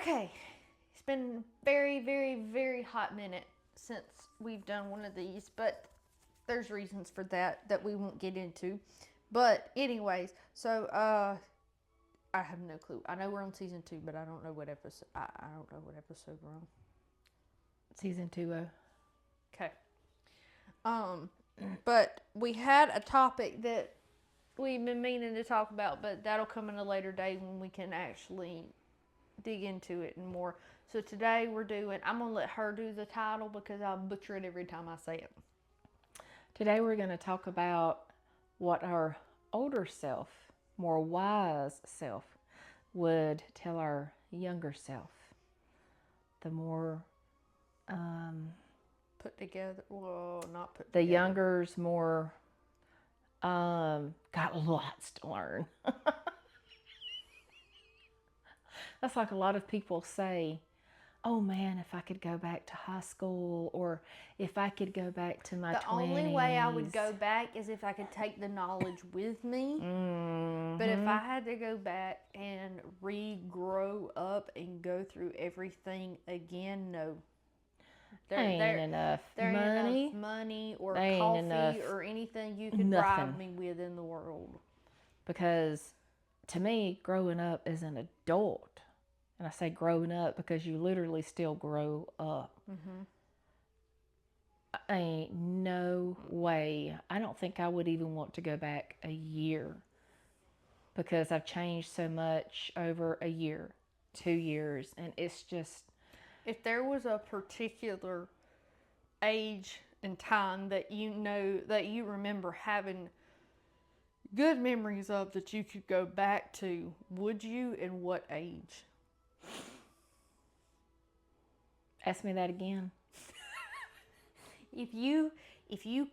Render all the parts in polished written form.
Okay, it's been very, very, very hot minute since we've done one of these, but there's reasons for that we won't get into. But anyways, so I have no clue. I know we're on season 2, but I don't know what episode. I don't know what episode we're on. Season 2. Okay. But we had a topic that we've been meaning to talk about, but that'll come in a later day when we can actually dig into it and more. So today I'm going to let her do the title because I'll butcher it every time I say it. Today we're going to talk about what our older self, more wise self, would tell our younger self. The more put together, well, not put the together. younger's more got lots to learn. That's like a lot of people say, oh man, if I could go back to high school, or if I could go back to my 20s. The only way I would go back is if I could take the knowledge with me. Mm-hmm. But if I had to go back and regrow up and go through everything again, no. There ain't enough money or coffee or anything you could bribe me with in the world. Because to me, growing up as an adult, and I say growing up because you literally still grow up. Mm-hmm. Ain't no way. I don't think I would even want to go back a year because I've changed so much over a year, 2 years, and it's just... If there was a particular age and time that that you remember having good memories of that you could go back to, would you, and what age? Ask me that again. If you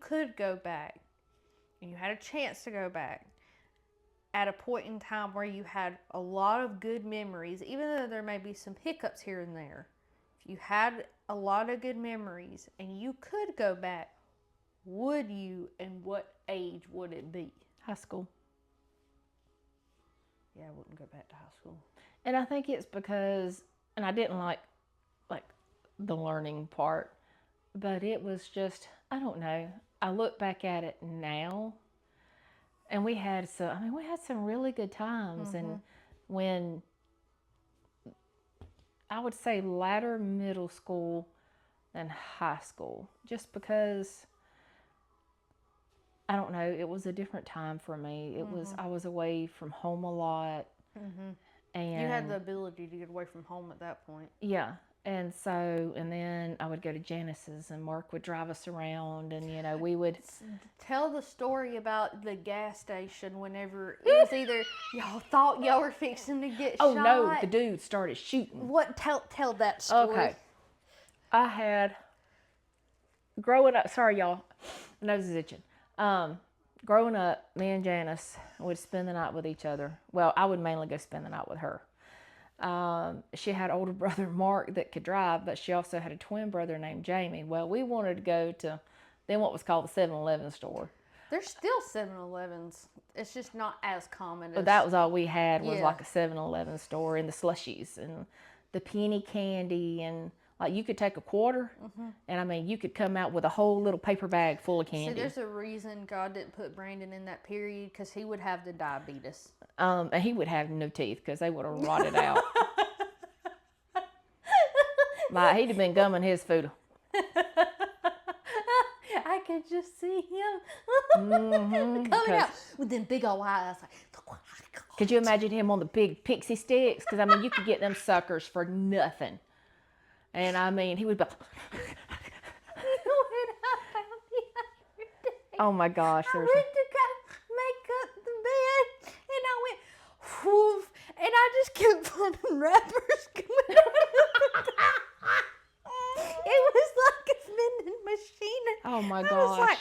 could go back and you had a chance to go back at a point in time where you had a lot of good memories, even though there may be some hiccups here and there, if you had a lot of good memories and you could go back, would you, and what age would it be? High school. Yeah, I wouldn't go back to high school. And I think it's because, and I didn't like the learning part, but it was just, I don't know. I look back at it now, and we had some really good times. Mm-hmm. And when I would say latter middle school and high school, just because, I don't know, it was a different time for me. It was, I was away from home a lot. Mm-hmm. And you had the ability to get away from home at that point. Yeah. And then I would go to Janice's, and Mark would drive us around, and we would tell the story about the gas station whenever it was either y'all thought y'all were fixing to get shot. Oh no, the dude started shooting. What? Tell that story. Okay. I had growing up. Sorry, y'all. My nose is itching. Growing up, me and Janice would spend the night with each other. Well, I would mainly go spend the night with her. She had an older brother, Mark, that could drive, but she also had a twin brother named Jamie. Well, we wanted to go to then what was called the 7-Eleven store. There's still 7-Elevens. It's just not as common. But that was all we had was like a 7-Eleven store, and the slushies and the penny candy, and like you could take a quarter, and you could come out with a whole little paper bag full of candy. See, there's a reason God didn't put Brandon in that period, because he would have the diabetes. And he would have no teeth because they would have rotted out. He'd have been gumming his food. I could just see him coming out with them big old eyes. Could you imagine him on the big pixie sticks? Because, you could get them suckers for nothing. And, he would be... Oh, my gosh. I went to make up the bed, and I went, whoof, and I just kept finding wrappers coming out of the It was like a vending machine. Oh, my gosh. I was like,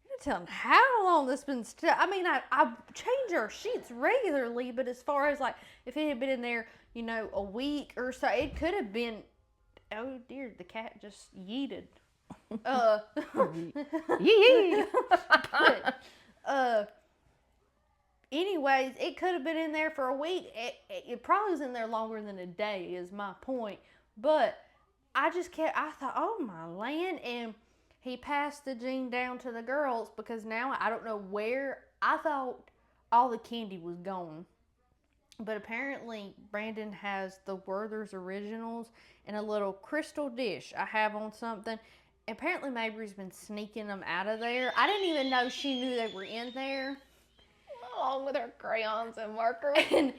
you're telling how long this been I change our sheets regularly, but as far as, if it had been in there, a week or so, it could have been... Oh dear, the cat just yeeted. Yee. anyways, it could have been in there for a week. It probably was in there longer than a day, is my point. But I thought, oh my land. And he passed the gene down to the girls because now I don't know where. I thought all the candy was gone. But apparently, Brandon has the Werther's Originals in a little crystal dish I have on something. Apparently, Mabry's been sneaking them out of there. I didn't even know she knew they were in there. Along with her crayons and markers. And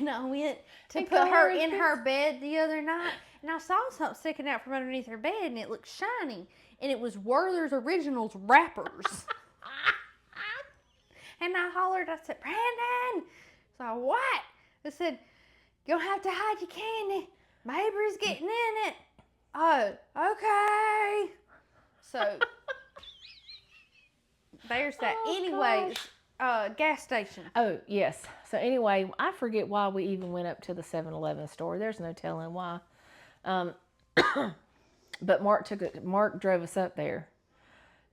I went to put her in her bed the other night, and I saw something sticking out from underneath her bed, and it looked shiny. And it was Werther's Originals wrappers. And I hollered, I said, Brandon! So what? I said, you'll have to hide your candy. Mabry's getting in it. Oh, okay. So, there's that. Anyways, gas station. Oh, yes. So anyway, I forget why we even went up to the 7-Eleven store. There's no telling why. But Mark drove us up there.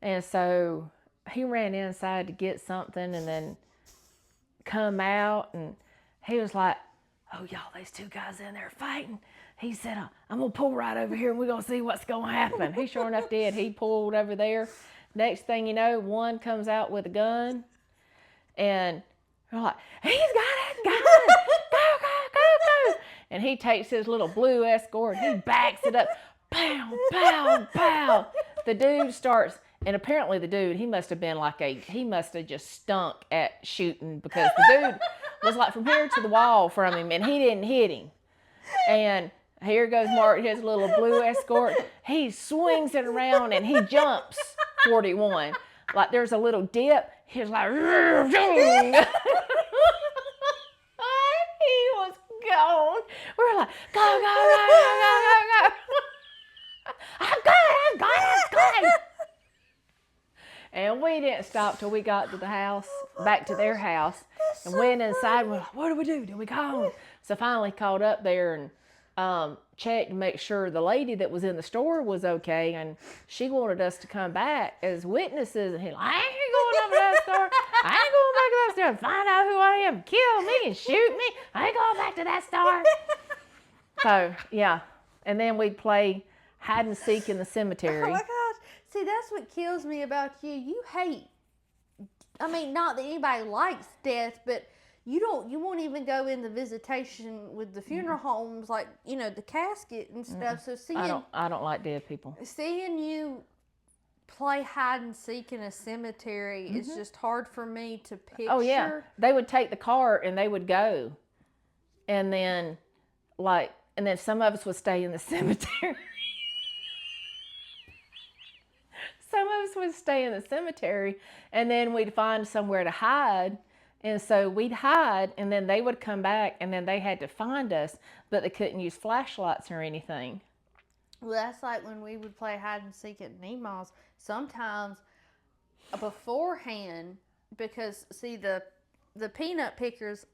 And so he ran inside to get something and then come out, and he was like, oh, y'all, there's two guys in there fighting. He said, I'm going to pull right over here and we're going to see what's going to happen. He sure enough did. He pulled over there. Next thing you know, one comes out with a gun, and we're like, he's got a gun. Go, go, go, go. And he takes his little blue Escort, he backs it up. Pow, pow, pow. The dude starts, and apparently the dude, he must have just stunk at shooting, because the dude was like from here to the wall from him, and he didn't hit him. And here goes Mark, his little blue Escort. He swings it around and he jumps 41. Like there's a little dip. He's like, he was gone. We're like, go, go, go, go, go, go, go. I'm going. And we didn't stop till we got to the house, back to their house, and went inside. We're like, what do we do? Do we call him? So finally called up there and checked to make sure the lady that was in the store was okay, and she wanted us to come back as witnesses. And he's like, I ain't going over to that store. I ain't going back to that store and find out who I am, kill me and shoot me. I ain't going back to that store. So yeah, and then we'd play hide and seek in the cemetery. Oh my gosh. See, that's what kills me about you. You hate, I mean, not that anybody likes death, but you won't even go in the visitation with the funeral homes, like, the casket and stuff. So I don't like dead people. Seeing you play hide and seek in a cemetery is just hard for me to picture. Oh yeah, they would take the cart and they would go, and then some of us would stay in the cemetery. Some of us would stay in the cemetery, and then we'd find somewhere to hide. And so we'd hide, and then they would come back, and then they had to find us, but they couldn't use flashlights or anything. Well, that's like when we would play hide and seek at Nemo's. Sometimes beforehand, because see the peanut pickers,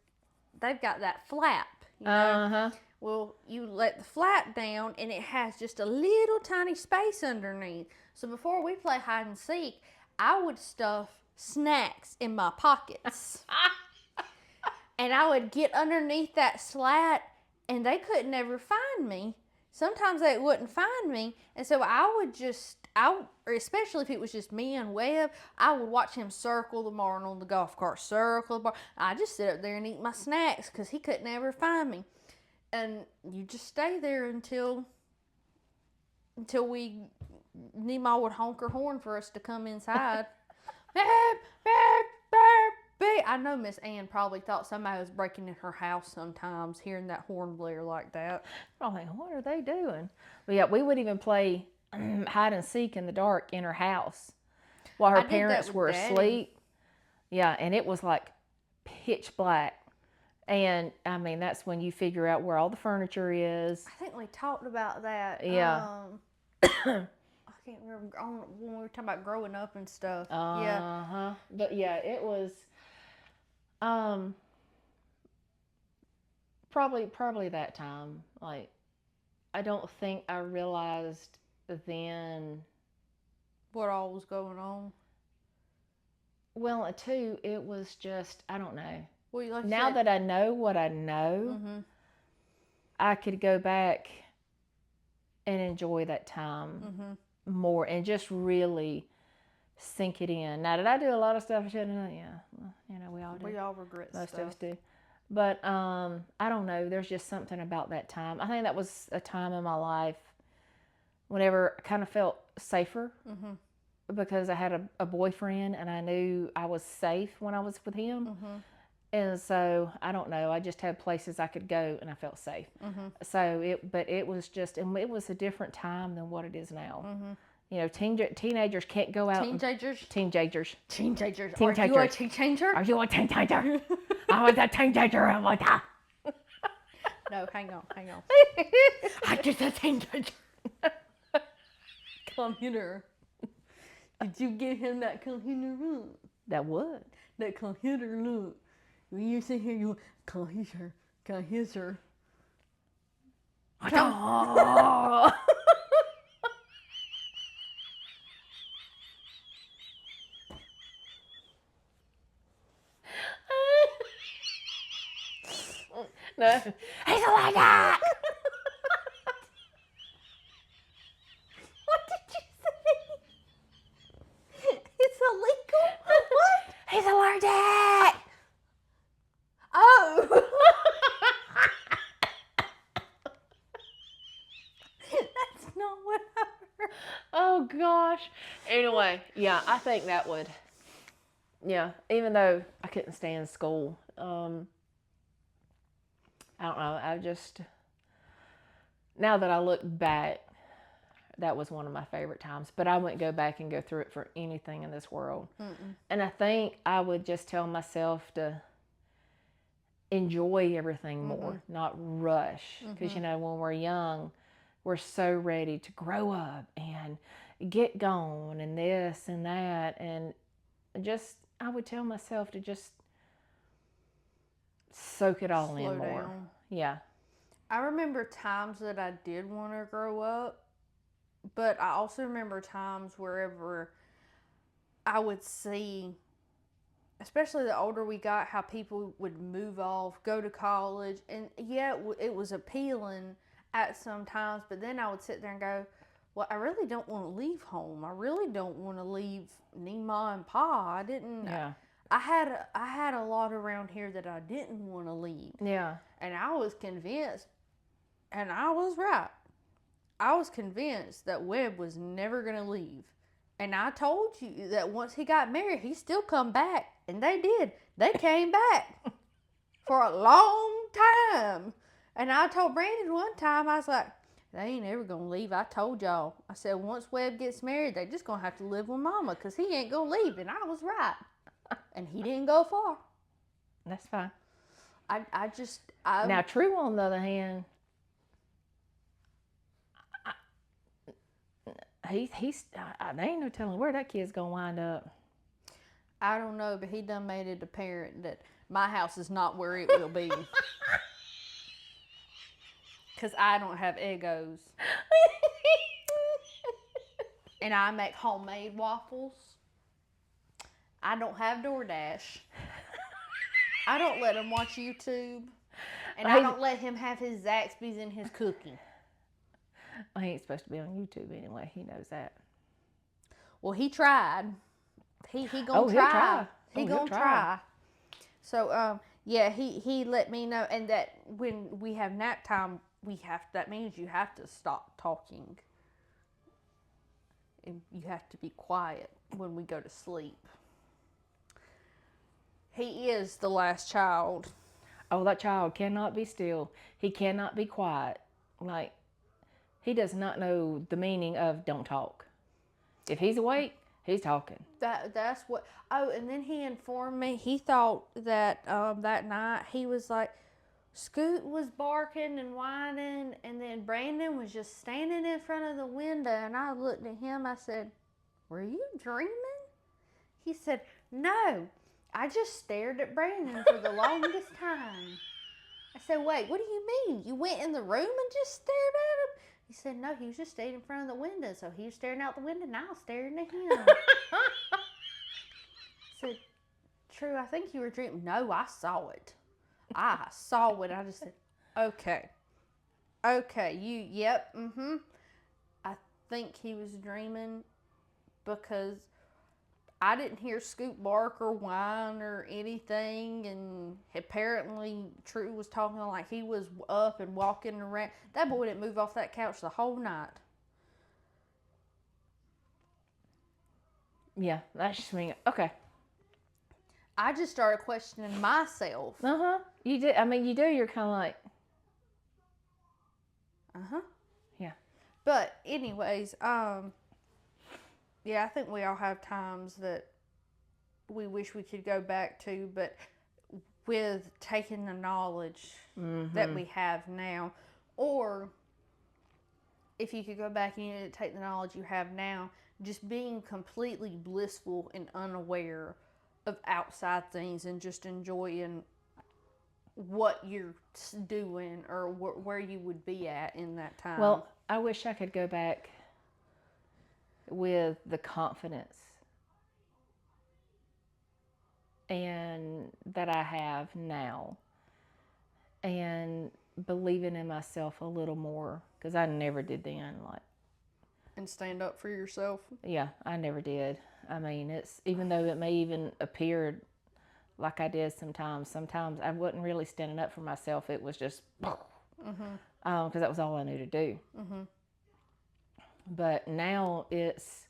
they've got that flap. Well, you let the flap down, and it has just a little tiny space underneath. So before we play hide and seek, I would stuff snacks in my pockets. And I would get underneath that slat, and they could never find me. Sometimes they wouldn't find me. And so especially if it was just me and Webb, I would watch him circle the barn on the golf cart, circle the barn. I just sit up there and eat my snacks because he could never find me. And you just stay there until Nemo would honk her horn for us to come inside. Beep, beep, beep, beep. I know Miss Ann probably thought somebody was breaking in her house sometimes, hearing that horn blare like that. I'm like, what are they doing? But yeah, we would even play hide and seek in the dark in her house while her parents were asleep. Yeah, and it was like pitch black. And I mean, that's when you figure out where all the furniture is. I think we talked about that. Yeah. I can't remember when we were talking about growing up and stuff. Yeah. But yeah, it was probably that time. Like, I don't think I realized then what all was going on. Well, too, it was just, I don't know. Well, like now that I know what I know, I could go back and enjoy that time more and just really sink it in. Now, did I do a lot of stuff I shouldn't have done? Yeah. Well, we all do. we all regret Most stuff. of us do. But I don't know. There's just something about that time. I think that was a time in my life whenever I kind of felt safer because I had a boyfriend and I knew I was safe when I was with him. And so I don't know. I just had places I could go and I felt safe. So it was just, and it was a different time than what it is now. Teenagers can't go out. Teenagers. Teenagers. Are you a teenager? Are you a teenager? I was a teenager at one time. No, hang on. I'm just a teenager. Computer. Did you give him that computer look? That would. That computer look. When you sit here, you computer. No. He's allergic. What did you say? It's illegal? What? He's allergic. Oh. That's not what I heard. Oh gosh. Anyway, yeah, I think that would. Yeah, even though I couldn't stand school, I don't know. I just, now that I look back, that was one of my favorite times. But I wouldn't go back and go through it for anything in this world. And I think I would just tell myself to enjoy everything more, not rush. Because, when we're young, we're so ready to grow up and get going and this and that. And just, I would tell myself to just soak it all in more. Down. Yeah. I remember times that I did want to grow up, but I also remember times wherever I would see, especially the older we got, how people would move off, go to college, and yeah, it was appealing at some times, but then I would sit there and go, well, I really don't want to leave home. I really don't want to leave Nima and Pa. I didn't. Yeah. I had a lot around here that I didn't want to leave. Yeah. And I was convinced, and I was right. I was convinced that Webb was never going to leave. And I told you that once he got married, he still come back. And they did. They came back for a long time. And I told Brandon one time, I was like, they ain't ever going to leave. I told y'all. I said, once Webb gets married, they just going to have to live with Mama because he ain't going to leave. And I was right. And he didn't go far. That's fine. I Now, True, on the other hand, he's there ain't no telling where that kid's gonna wind up. I don't know, but he done made it apparent that my house is not where it will be. Because I don't have egos. And I make homemade waffles. I don't have DoorDash. I don't let him watch YouTube. And I don't let him have his Zaxby's and his cookie. Well, he ain't supposed to be on YouTube anyway. He knows that. Well, he tried. He gonna try. He'll try. He gonna try. So, yeah, he let me know. And that when we have nap time, that means you have to stop talking. And you have to be quiet when we go to sleep. He is the last child. Oh, that child cannot be still. He cannot be quiet. Like, he does not know the meaning of don't talk. If he's awake, he's talking. That's what. Oh, and then he informed me. He thought that that night he was like, Scoot was barking and whining, and then Brandon was just standing in front of the window. And I looked at him. I said, "Were you dreaming?" He said, "No. I just stared at Brandon for the longest time." I said, "Wait, what do you mean? You went in the room and just stared at him?" He said, "No, he was just standing in front of the window. So he was staring out the window and I was staring at him." I said, true. I think you were dreaming. No, I saw it. I saw it. I just said, okay. Okay, yep, I think he was dreaming because I didn't hear Scoop bark or whine or anything, and apparently True was talking like he was up and walking around. That boy didn't move off that couch the whole night. Yeah, that's just me. Okay. I just started questioning myself. You did. I mean, you do. You're kind of like, yeah. But anyways, yeah, I think we all have times that we wish we could go back to, but with taking the knowledge that we have now, or if you could go back and you need to take the knowledge you have now, just being completely blissful and unaware of outside things and just enjoying what you're doing or where you would be at in that time. Well, I wish I could go back with the confidence and that I have now, and believing in myself a little more, because I never did then. Like, and stand up for yourself. yeah, I never did. I mean, it's, even though it may even appear like I did sometimes I wasn't really standing up for myself. It was just because that was all I knew to do. But now it's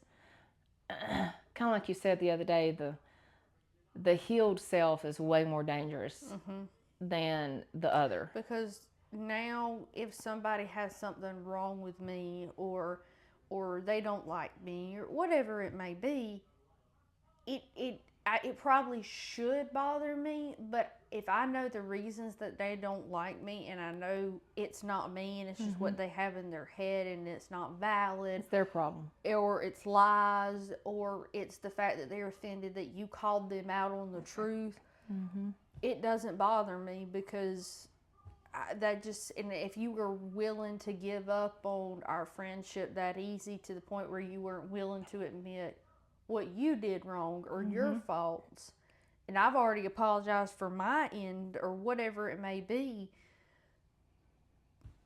kind of like you said the other day, the healed self is way more dangerous than the other. Because now if somebody has something wrong with me, or they don't like me, or whatever it may be, it probably should bother me. But if I know the reasons that they don't like me, and I know it's not me and it's just what they have in their head and it's not valid, It's their problem. or it's lies, or it's the fact that they're offended that you called them out on the truth, it doesn't bother me, because that just, and if you were willing to give up on our friendship that easy to the point where you weren't willing to admit what you did wrong or your faults, and I've already apologized for my end or whatever it may be,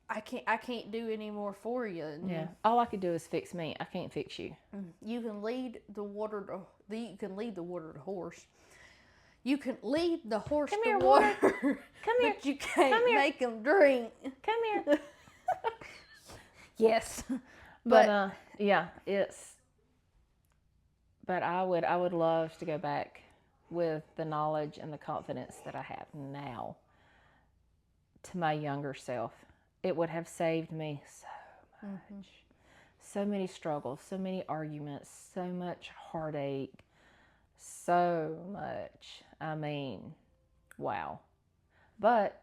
I can't do any more for you. Yeah, all I could do is fix me. I can't fix you. You can lead the water to you can lead the water to horse. You can lead the horse Come to here, water. Come here. But you can't Come here. make him drink. Come here. Yes. But yeah, it's. But I would love to go back with the knowledge and the confidence that I have now to my younger self. It would have saved me so much. So many struggles, so many arguments, so much heartache, so much. I mean, wow. But,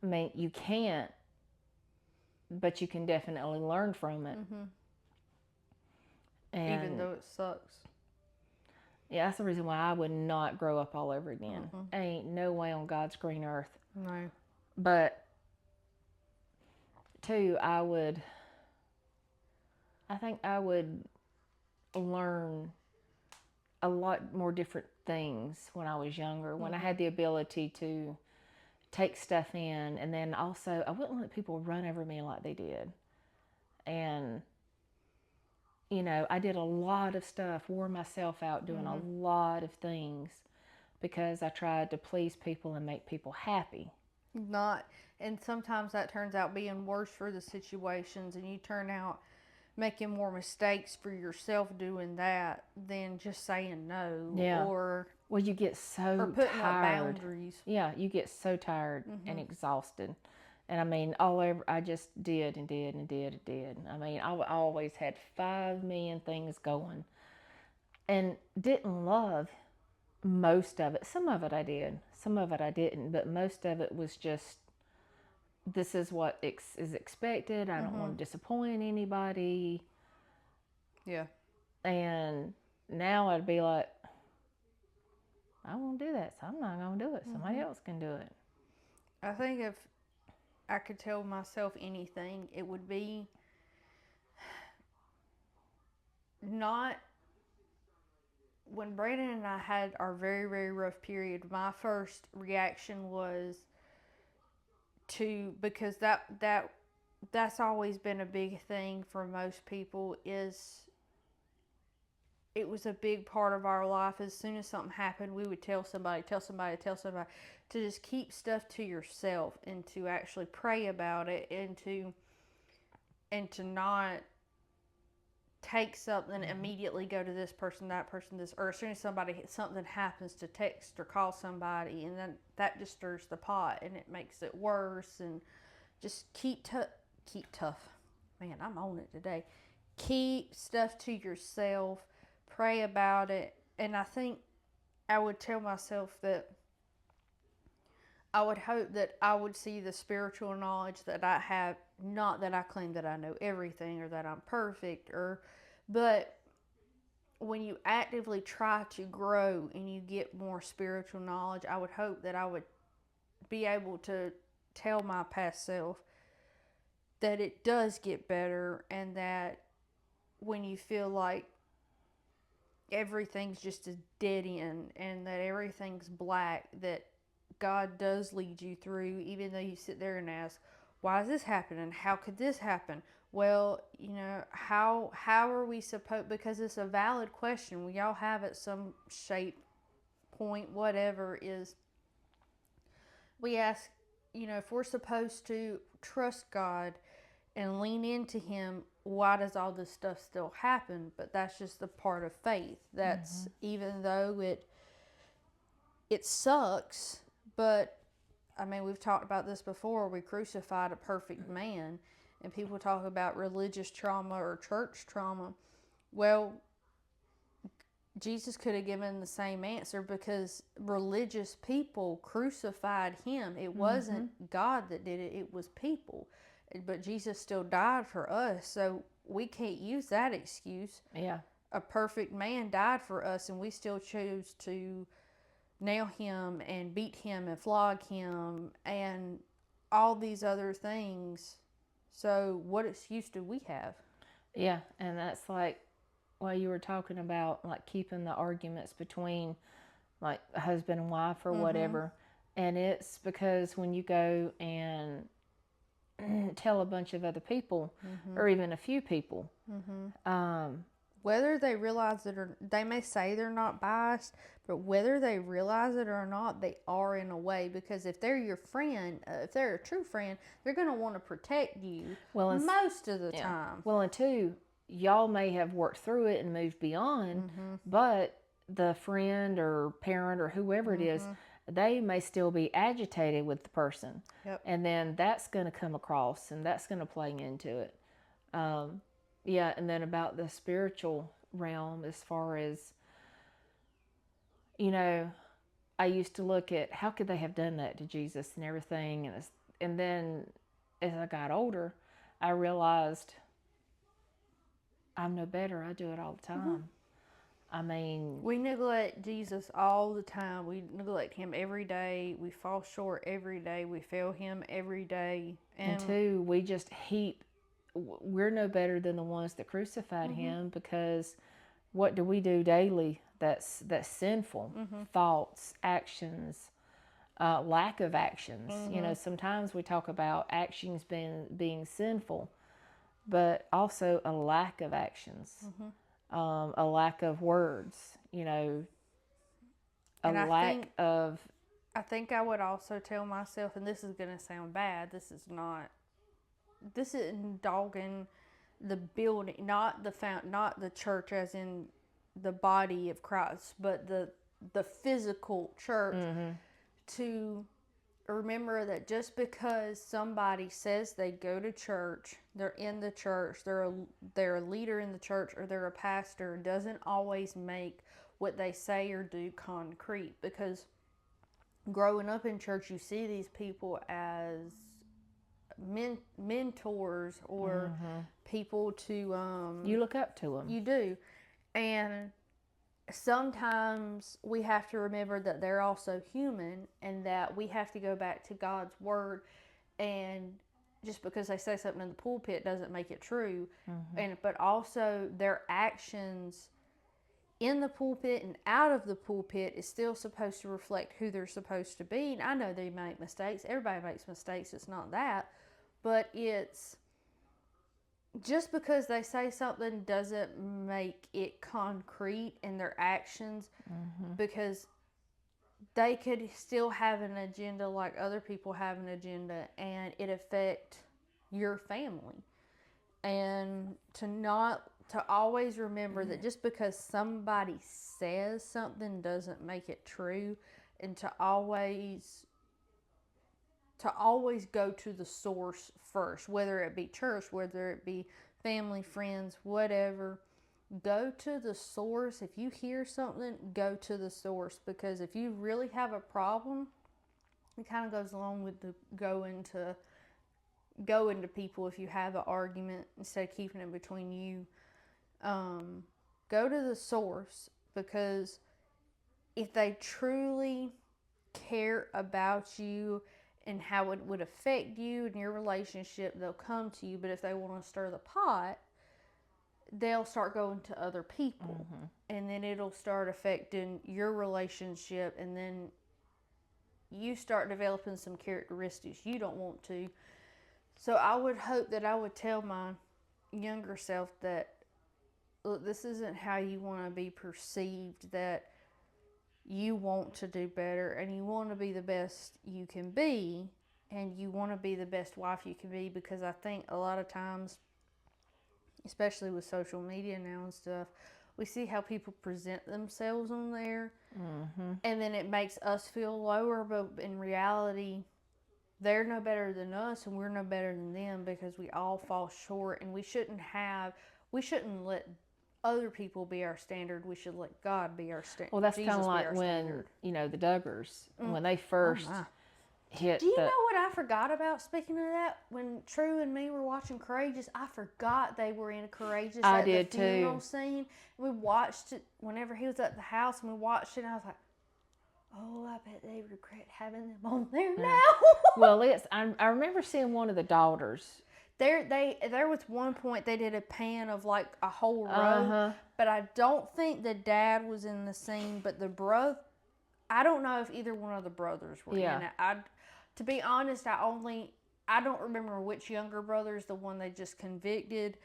I mean, you can't, but you can definitely learn from it. And even though it sucks. yeah, that's the reason why I would not grow up all over again. Ain't no way on God's green earth. No. But too, I think I would learn a lot more different things when I was younger, when I had the ability to take stuff in, and then also I wouldn't let people run over me like they did. And you know, I did a lot of stuff, wore myself out doing a lot of things because I tried to please people and make people happy. And sometimes that turns out being worse for the situations, and you turn out making more mistakes for yourself doing that than just saying no. Yeah. Or Well, you get so or putting up tired. boundaries. Yeah, you get so tired and exhausted. And I mean, all over, I just did and did and did and did. I mean, I always had 5 million things going and didn't love most of it. Some of it I did, some of it I didn't, but most of it was just, this is what is expected. I don't want to disappoint anybody. Yeah. And now I'd be like, I won't do that, so I'm not going to do it. Somebody else can do it. I think if I could tell myself anything, it would be not when Brandon and I had our very, very rough period, my first reaction was because that's always been a big thing for most people, is it was a big part of our life. As soon as something happened, we would tell somebody, to just keep stuff to yourself and to actually pray about it, and to not take something, immediately go to this person, that person, this, or as soon as something happens, to text or call somebody, and then that just stirs the pot and it makes it worse. And just keep tough. Man, I'm on it today. Keep stuff to yourself. Pray about it. And I think I would tell myself that I would hope that I would see the spiritual knowledge that I have. Not that I claim that I know everything or that I'm perfect, but when you actively try to grow and you get more spiritual knowledge, I would hope that I would be able to tell my past self that it does get better, and that when you feel like everything's just a dead end and that everything's black, that God does lead you through, even though you sit there and ask, why is this happening? How could this happen? Well, how are we supposed, because it's a valid question. We all have at some shape, point, whatever, is we ask, if we're supposed to trust God and lean into Him, why does all this stuff still happen? But that's just the part of faith. That's even though it sucks, but I mean, we've talked about this before. We crucified a perfect man, and people talk about religious trauma or church trauma. Well, Jesus could have given the same answer, because religious people crucified him. It wasn't God that did it, it was people. But Jesus still died for us, so we can't use that excuse. Yeah. A perfect man died for us, and we still choose to nail him and beat him and flog him and all these other things. So what excuse do we have? Yeah, and that's like what you were talking about, like keeping the arguments between like husband and wife or whatever. And it's because when you go and tell a bunch of other people, or even a few people, Whether they realize it, or they may say they're not biased, but whether they realize it or not, they are in a way. Because if they're your friend, if they're a true friend, they're going to want to protect you most of the time. Well, and two, y'all may have worked through it and moved beyond, but the friend or parent or whoever it is, they may still be agitated with the person. Yep. And then that's going to come across, and that's going to play into it. Yeah, and then about the spiritual realm, as far as, I used to look at how could they have done that to Jesus and everything. And then as I got older, I realized I'm no better. I do it all the time. I mean, we neglect Jesus all the time. We neglect him every day. We fall short every day. We fail him every day. And two, we just we're no better than the ones that crucified him, because what do we do daily that's sinful? Thoughts, actions, lack of actions. Sometimes we talk about actions being sinful, but also a lack of actions, a lack of words, a lack of... I think I would also tell myself, and this is going to sound bad, this isn't dogging the building, not the church as in the body of Christ, but the physical church, to remember that just because somebody says they go to church, they're in the church, they're a leader in the church, or they're a pastor, doesn't always make what they say or do concrete. Because growing up in church, you see these people as mentors or people to you look up to them. You do. And sometimes we have to remember that they're also human, and that we have to go back to God's word. And just because they say something in the pulpit doesn't make it true. But also their actions, in the pulpit and out of the pulpit is still supposed to reflect who they're supposed to be. And I know they make mistakes. Everybody makes mistakes. It's not that. But it's just because they say something doesn't make it concrete in their actions, because they could still have an agenda like other people have an agenda, and it affect your family. And to always remember that just because somebody says something doesn't make it true, and to always go to the source first, whether it be church, whether it be family, friends, whatever. Go to the source. If you hear something, go to the source, because if you really have a problem, it kind of goes along with the go into people. If you have an argument, instead of keeping it between you, go to the source, because if they truly care about you and how it would affect you and your relationship, they'll come to you. But if they want to stir the pot, they'll start going to other people, and then it'll start affecting your relationship, and then you start developing some characteristics you don't want to. So I would hope that I would tell my younger self that, look, this isn't how you want to be perceived, that you want to do better and you want to be the best you can be, and you want to be the best wife you can be. Because I think a lot of times, especially with social media now and stuff, we see how people present themselves on there, and then it makes us feel lower, but in reality, they're no better than us and we're no better than them, because we all fall short. And we shouldn't let other people be our standard. We should let God be our standard. Well, that's kind of like when, the Duggars, when they first hit. Do you know what I forgot about, speaking of that? When True and me were watching Courageous, I forgot they were in Courageous at the funeral scene. We watched it whenever he was at the house, and we watched it, and I was like, oh, I bet they regret having them on there now. Well, I remember seeing one of the daughters. There was one point they did a pan of like a whole row, but I don't think the dad was in the scene. But the brother, I don't know if either one of the brothers were in it. To be honest, I don't remember which younger brother is the one they just convicted.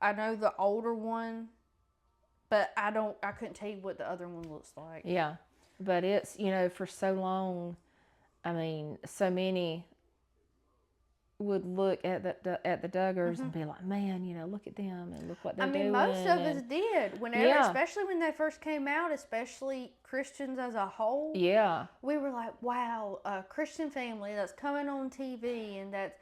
I know the older one, but I couldn't tell you what the other one looks like. Yeah, but it's, for so long, I mean, so many would look at the Duggars and be like, man, look at them and look what they're doing. Most of us did. Whenever, especially when they first came out, especially Christians as a whole. Yeah. We were like, wow, a Christian family that's coming on TV and that's,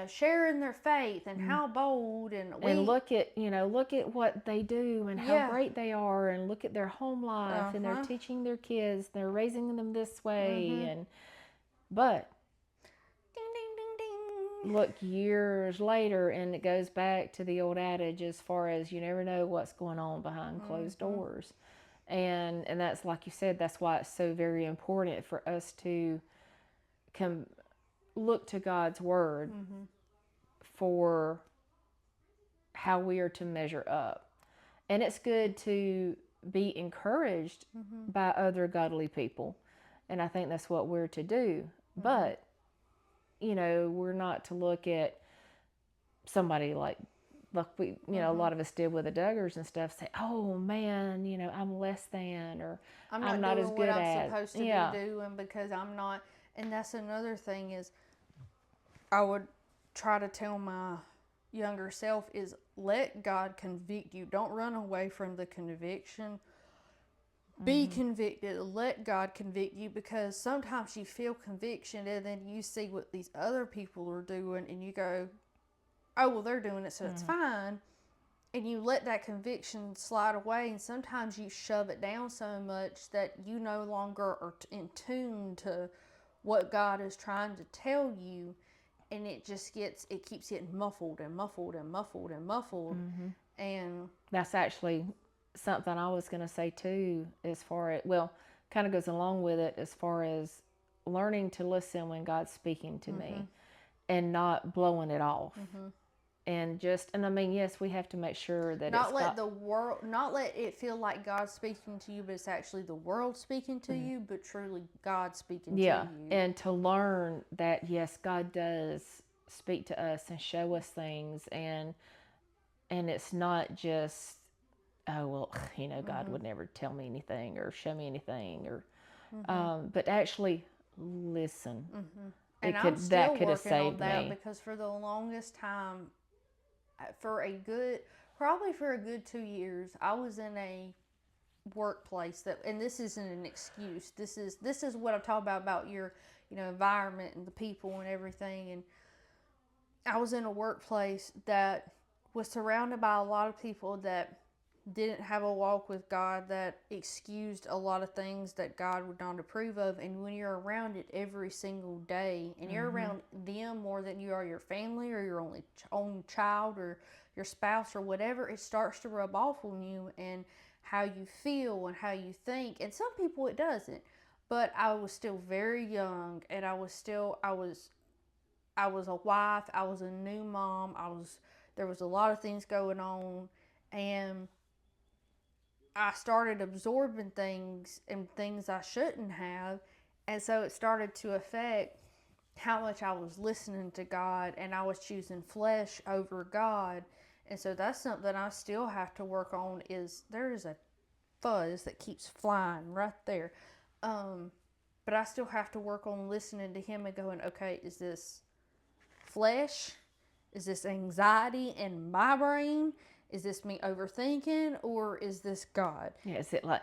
sharing their faith, and how bold, and look at what they do and how great they are, and look at their home life, and they're teaching their kids, they're raising them this way, but look years later, and it goes back to the old adage as far as you never know what's going on behind closed doors. And that's, like you said, that's why it's so very important for us to look to God's word for how we are to measure up. And it's good to be encouraged by other godly people. And I think that's what we're to do. But we're not to look at somebody like we, a lot of us did with the Duggars and stuff, say, oh man, I'm less than, or I'm not as good what at. I'm supposed to be doing because I'm not. And that's another thing is, I would try to tell my younger self is, let God convict you. Don't run away from the conviction. Be convicted. Let God convict you, because sometimes you feel conviction and then you see what these other people are doing and you go, oh, well, they're doing it, so it's fine. And you let that conviction slide away, and sometimes you shove it down so much that you no longer are in tune to what God is trying to tell you, and it keeps getting muffled and muffled and muffled and muffled. And that's actually something I was going to say too, as far as, kind of goes along with it, as far as learning to listen when God's speaking to me and not blowing it off. and I mean, yes, we have to make sure that Not it's let got, the world, not let it feel like God's speaking to you, but it's actually the world speaking to you, but truly God speaking to yeah, you. and to learn that yes, God does speak to us and show us things, and it's not just, oh well, God would never tell me anything or show me anything, or but actually listen. And I'm still working on that because for the longest time, probably for a good 2 years, I was in a workplace and this isn't an excuse. This is what I'm talking about your, environment and the people and everything. And I was in a workplace that was surrounded by a lot of people that didn't have a walk with God, that excused a lot of things that God would not approve of. And when you're around it every single day, and you're around them more than you are your family or your own child or your spouse or whatever, it starts to rub off on you and how you feel and how you think. And some people it doesn't. But I was still very young, and I was a wife, I was a new mom, there was a lot of things going on, and I started absorbing things and things I shouldn't have. And so it started to affect how much I was listening to God, and I was choosing flesh over God. And so that's something I still have to work on. Is there is a fuzz that keeps flying right there. But I still have to work on listening to him and going, okay, is this flesh? Is this anxiety in my brain? Is this me overthinking, or is this God? Yeah, is it like,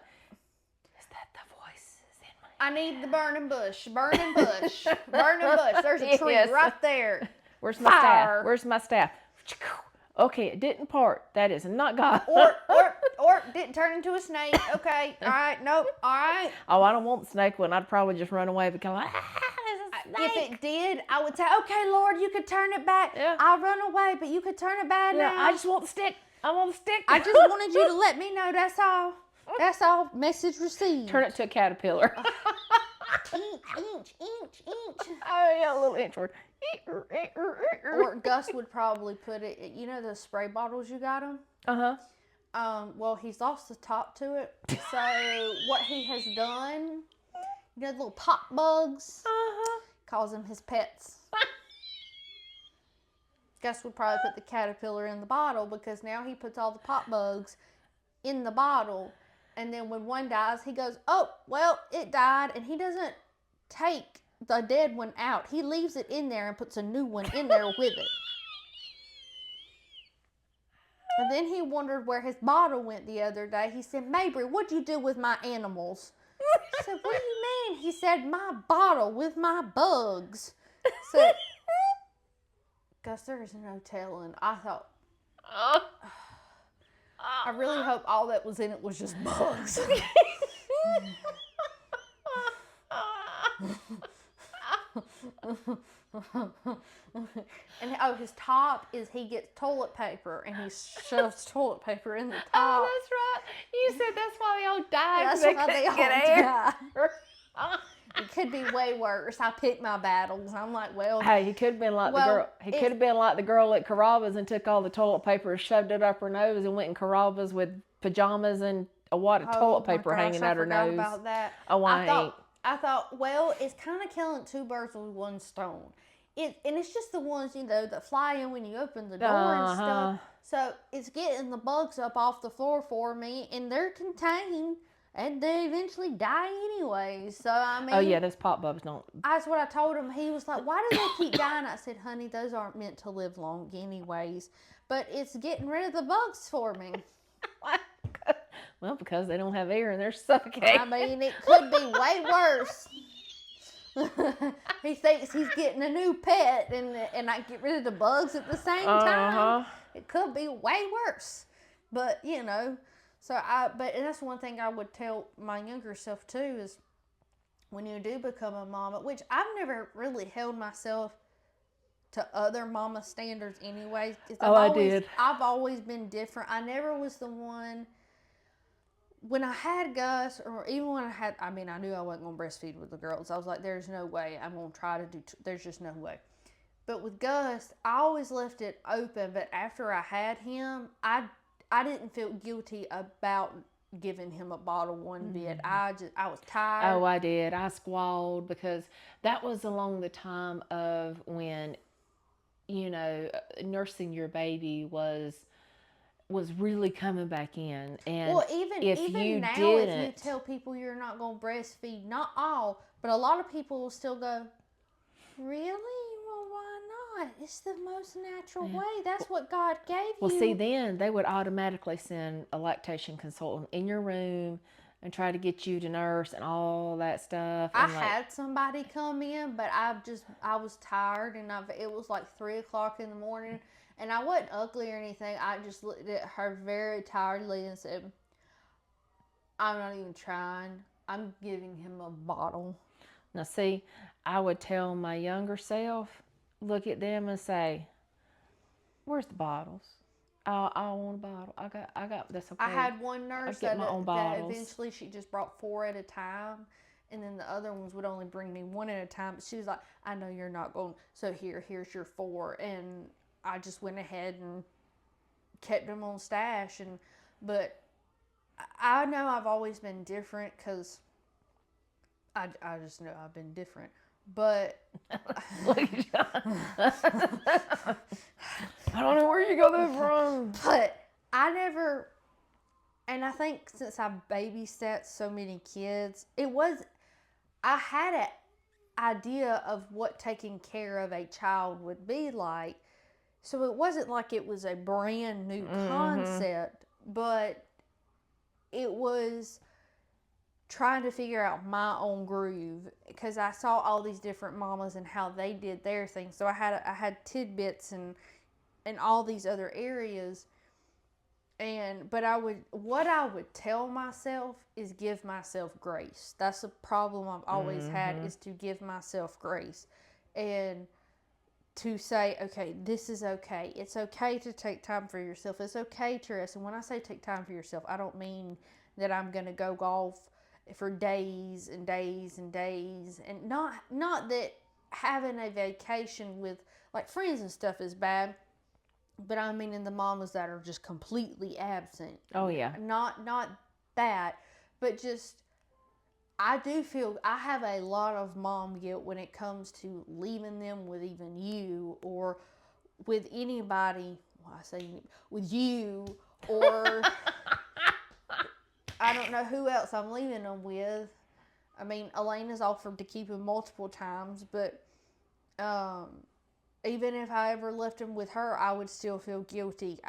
is that the voices in my I need the burning bush, burning bush, burning bush. There's a tree right there. Where's my staff? Where's my staff? Okay, it didn't part. That is not God. Or didn't turn into a snake. Okay, all right, nope, all right. Oh, I don't want the snake one. I'd probably just run away because there's a snake. If it did, I would say, okay, Lord, you could turn it back. Yeah. I'll run away, but you could turn it back now. I just want the stick. I want the stick. I just wanted you to let me know. That's all. That's all. Message received. Turn it to a caterpillar. Inch. Oh, yeah, a little inchward. Or Gus would probably put it, the spray bottles you got them? Uh-huh. Well, he's lost the top to it. So what he has done, the little pop bugs, calls them his pets. Gus would probably put the caterpillar in the bottle because now he puts all the pop bugs in the bottle. And then when one dies, he goes, oh, well, it died. And he doesn't take the dead one out. He leaves it in there and puts a new one in there with it. And then he wondered where his bottle went the other day. He said, Mabry, what'd you do with my animals? I said, what do you mean? He said, my bottle with my bugs. So, Gus, there is no telling. I thought, I really hope all that was in it was just bugs. And his top is he gets toilet paper and he shoves toilet paper in the top. Oh, that's right. You said that's why they all died. That's why they all died. It could be way worse. I pick my battles. I'm like, well, hey, he could have been like the girl. He could have been like the girl at Carrabba's and took all the toilet paper and shoved it up her nose and went in Carrabba's with pajamas and a wad of toilet paper hanging out her nose. About that. Oh, I thought, well, it's kind of killing two birds with one stone. And it's just the ones, that fly in when you open the door and stuff. So it's getting the bugs up off the floor for me, and they're contained, and they eventually die anyway. So, I mean... Oh, yeah, those pop bugs don't... That's what I told him. He was like, why do they keep dying? I said, honey, those aren't meant to live long anyways. But it's getting rid of the bugs for me. Well, because they don't have air and they're suffocating. I mean, it could be way worse. He thinks he's getting a new pet and I get rid of the bugs at the same time. It could be way worse. But, and that's one thing I would tell my younger self too is when you do become a mama, which I've never really held myself to other mama standards anyways. I did. I've always been different. I never was the one... When I had Gus, or even when I knew I wasn't going to breastfeed with the girls. I was like, there's no way I'm going to try to do, there's just no way. But with Gus, I always left it open. But after I had him, I didn't feel guilty about giving him a bottle one bit. I was tired. Oh, I did. I squalled because that was along the time of when, nursing your baby was really coming back in. And Well, even if even you now, if you didn't, tell people you're not going to breastfeed, not all, but a lot of people will still go, really? Well, why not? It's the most natural way. That's what God gave well, you. see, then they would automatically send a lactation consultant in your room and try to get you to nurse and all that stuff. I And had somebody come in, but I was tired, and it was like 3:00 in the morning, and I wasn't ugly or anything. I just looked at her very tiredly and said, "I'm not even trying. I'm giving him a bottle." now, see, I would tell my younger self, look at them and say, "Where's the bottles? I want a bottle. I got. That's okay. I had one nurse get my own that bottles." eventually she just brought 4 at a time, and then the other ones would only bring me 1 at a time. But she was like, "I know you're not going, so here's your 4," and I just went ahead and kept them on stash. But I know I've always been different because I just know I've been different. But Look at you. I don't know where you got that from. But I never, and I think since I babysat so many kids, I had an idea of what taking care of a child would be like. So it wasn't like it was a brand new concept, but it was trying to figure out my own groove because I saw all these different mamas and how they did their thing. So I had tidbits and all these other areas. But what I would tell myself is give myself grace. That's a problem I've always had, is to give myself grace and to say, okay, this is okay. It's okay to take time for yourself. It's okay to rest. And when I say take time for yourself, I don't mean that I'm going to go golf for days and days and days, and not that having a vacation with like friends and stuff is bad. But I mean, in the mamas that are just completely absent. Oh yeah. Not that, but just I do feel I have a lot of mom guilt when it comes to leaving them with even you or with anybody. Well, I say with you or I don't know who else I'm leaving them with. I mean, Elena's offered to keep him multiple times, but even if I ever left him with her, I would still feel guilty.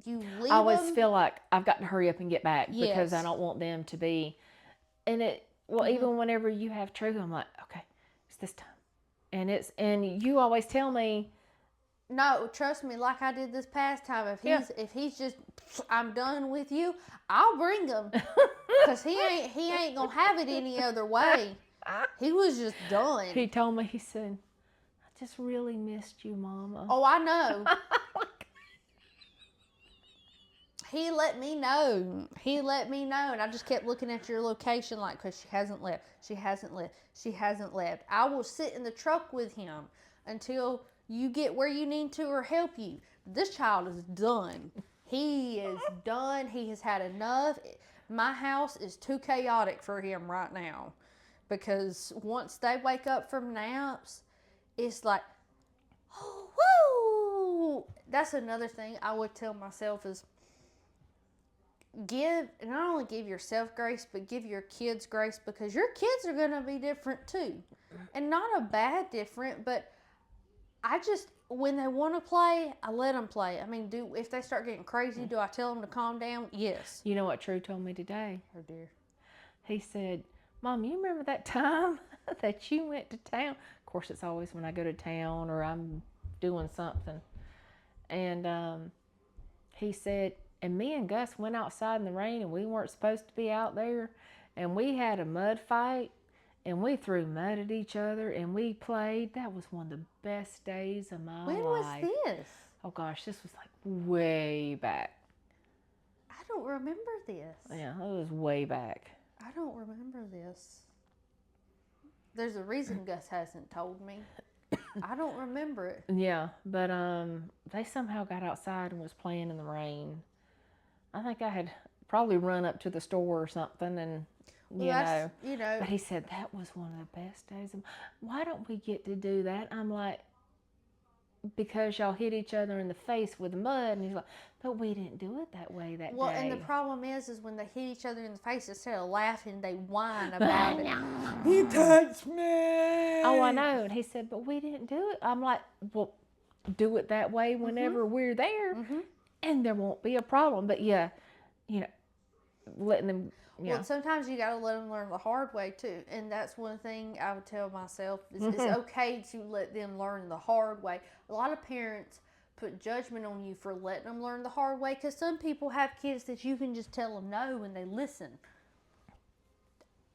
You leave I always them, feel like I've got to hurry up and get back because I Yes. don't want them to be. And even whenever you have True, I'm like, okay, it's this time, and you always tell me, No, trust me, like I did this past time. If he's just, I'm done with you, I'll bring him, cause he ain't gonna have it any other way. He was just done. he told me, he said, I just really missed you, Mama. Oh, I know. He let me know. And I just kept looking at your location like, cause she hasn't left. She hasn't left. She hasn't left. I will sit in the truck with him until you get where you need to or help you. This child is done. He is done. He has had enough. My house is too chaotic for him right now because once they wake up from naps, it's like, oh, woo! That's another thing I would tell myself is not only give yourself grace, but give your kids grace because your kids are going to be different too. And not a bad different, but when they want to play, I let them play. I mean, if they start getting crazy, do I tell them to calm down? Yes. You know what True told me today? Oh, dear. He said, Mom, you remember that time that you went to town? Of course, it's always when I go to town or I'm doing something. And he said, and me and Gus went outside in the rain and we weren't supposed to be out there. And we had a mud fight. And we threw mud at each other and we played. That was one of the best days of my life. When was this? Oh gosh, this was like way back. I don't remember this. Yeah, it was way back. I don't remember this. There's a reason Gus hasn't told me. I don't remember it. Yeah, but they somehow got outside and was playing in the rain. I think I had probably run up to the store or something, and Well, you know. But he said that was one of the best days. Why don't we get to do that? I'm like, because y'all hit each other in the face with mud, and he's like, but we didn't do it that way that day. Well, and the problem is when they hit each other in the face, instead of laughing, they whine about it. He touched me. Oh, I know. And he said, but we didn't do it. I'm like, well, do it that way whenever we're there, and there won't be a problem. But yeah, you know, letting them. Yeah. Well, sometimes you got to let them learn the hard way too, and that's one thing I would tell myself: it's okay to let them learn the hard way. A lot of parents put judgment on you for letting them learn the hard way, because some people have kids that you can just tell them no and they listen.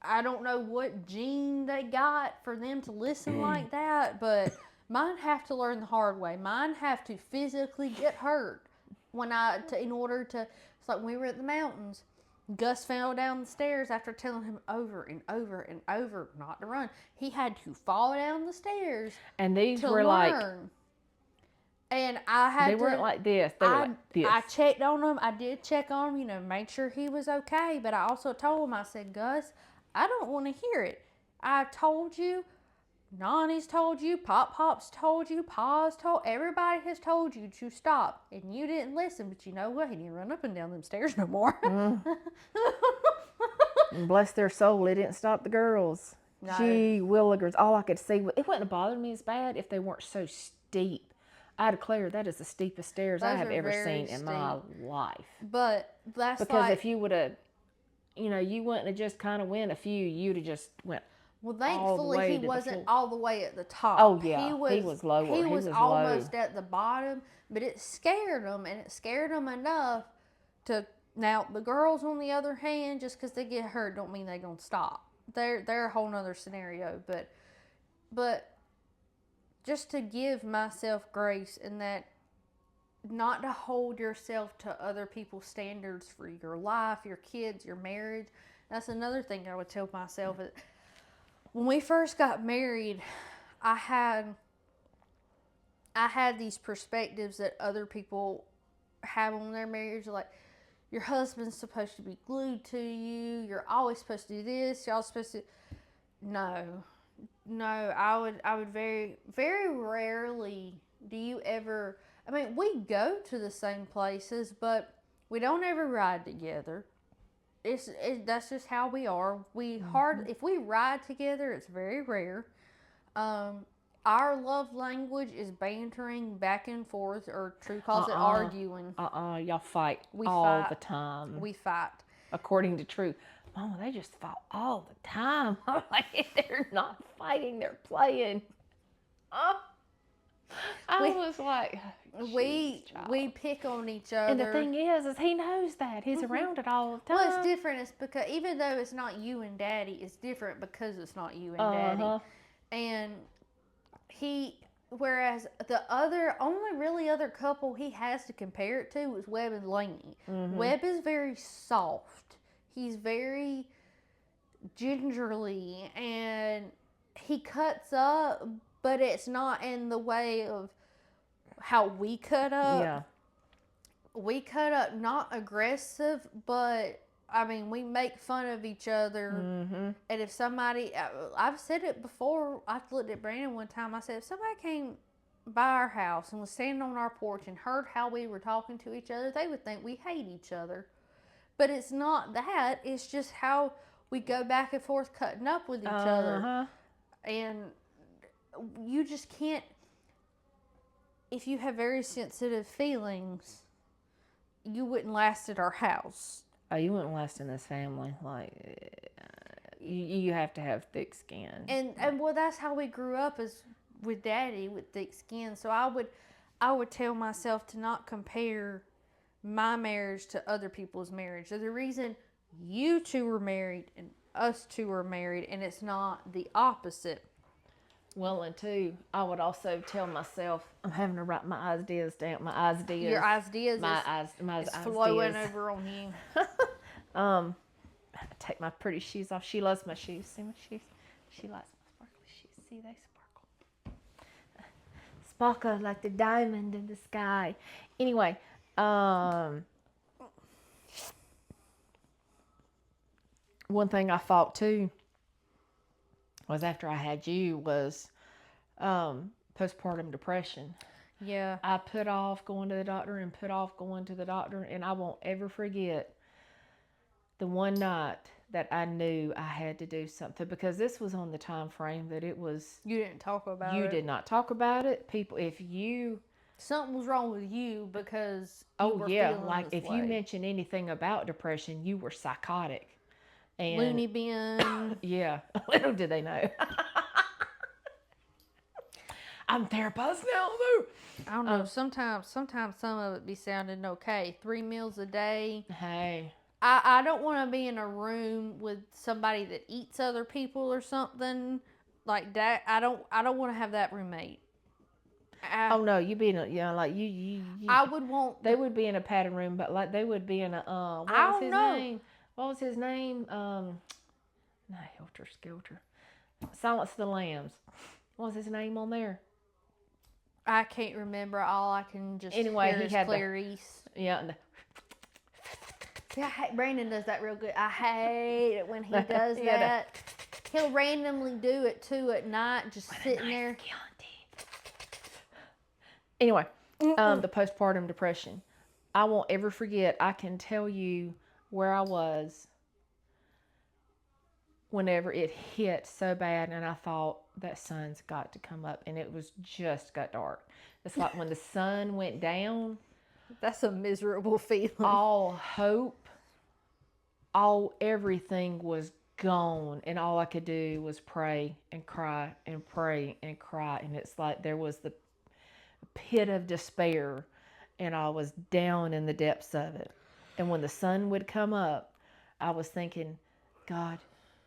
I don't know what gene they got for them to listen like that, but mine have to learn the hard way. Mine have to physically get hurt in order to. It's like when we were at the mountains. Gus fell down the stairs after telling him over and over and over not to run. He had to fall down the stairs. And these were like. And I had They weren't like this. They were like this. I checked on him. I did check on him, make sure he was okay. But I also told him, I said, Gus, I don't want to hear it. I told you. Nani's told you, Pop's told you, Pa's told, everybody has told you to stop, and you didn't listen. But you know what? He didn't run up and down them stairs no more. Bless their soul, it didn't stop the girls. No. Gee willikers, all I could see, it wouldn't have bothered me as bad if they weren't so steep. I declare that is the steepest stairs I have ever seen in my life. But that's because if you would have, you wouldn't have just kind of went a few, you'd have just went. Well, thankfully, he wasn't all the way at the top. Oh, yeah. He was lower. He was almost at the bottom, but it scared him, and it scared him enough to... Now, the girls, on the other hand, just because they get hurt don't mean they're going to stop. They're a whole nother scenario, but just to give myself grace in that, not to hold yourself to other people's standards for your life, your kids, your marriage. That's another thing I would tell myself. When we first got married, I had these perspectives that other people have on their marriage, like your husband's supposed to be glued to you, you're always supposed to do this, y'all supposed to. No, I would very, very rarely do you ever. I mean, we go to the same places, but we don't ever ride together. That's just how we are. If we ride together, it's very rare. Our love language is bantering back and forth, or True calls it arguing. Y'all fight all the time. We fight. According to True, Mama, they just fight all the time. I'm like, they're not fighting, they're playing. I was like, we pick on each other. And the thing is he knows that. He's around it all the time. Well, it's different. It's because even though it's not you and Daddy, it's different because it's not you and Daddy. And whereas the only other couple he has to compare it to is Webb and Lainey. Webb is very soft. He's very gingerly, and he cuts up, but it's not in the way of how we cut up. Yeah. We cut up not aggressive, but I mean, we make fun of each other. And if somebody, I've said it before, I looked at Brandon one time, I said, if somebody came by our house and was standing on our porch and heard how we were talking to each other, they would think we hate each other. But it's not that, it's just how we go back and forth cutting up with each other. And you just can't, if you have very sensitive feelings, you wouldn't last at our house. Oh, you wouldn't last in this family. Like, you have to have thick skin. And well, that's how we grew up, is with Daddy, with thick skin. So I would tell myself to not compare my marriage to other people's marriage. So the reason you two were married and us two were married, and it's not the opposite. Well, and two, I would also tell myself, I'm having to write my ideas down. My ideas. Your ideas is flowing over on you. I take my pretty shoes off. She loves my shoes. See my shoes? She likes my sparkly shoes. See, they sparkle. sparkle like the diamond in the sky. Anyway, one thing I thought too was after I had you was postpartum depression. Yeah. I put off going to the doctor and put off going to the doctor, and I won't ever forget the one night that I knew I had to do something, because this was on the time frame that it was. You didn't talk about it. You did not talk about it. People, if you. Something was wrong with you because you Oh were yeah, feeling like this if way. you mention anything about depression, you were psychotic. And Looney bin. yeah, little did they know. I'm therapist now, though. I don't know. Sometimes some of it be sounding okay. 3 meals a day. Hey. I don't want to be in a room with somebody that eats other people or something like that. I don't want to have that roommate. Oh no, you be in a, like you. I would want. They would be in a padded room, but like they would be in a what I was don't his know. name? What was his name? Not Helter Skelter. Silence of the Lambs. What was his name on there? I can't remember. All I can just Anyway, hear he is had Clarice. Yeah. Yeah, Brandon does that real good. I hate it when he does that. He'll randomly do it too at night, just sitting there. Anyway, the postpartum depression. I won't ever forget. I can tell you where I was whenever it hit so bad, and I thought that sun's got to come up, and it was just got dark. It's like when the sun went down. That's a miserable feeling. All hope, everything was gone, and all I could do was pray and cry and pray and cry, and it's like there was the pit of despair, and I was down in the depths of it. And when the sun would come up, I was thinking, God,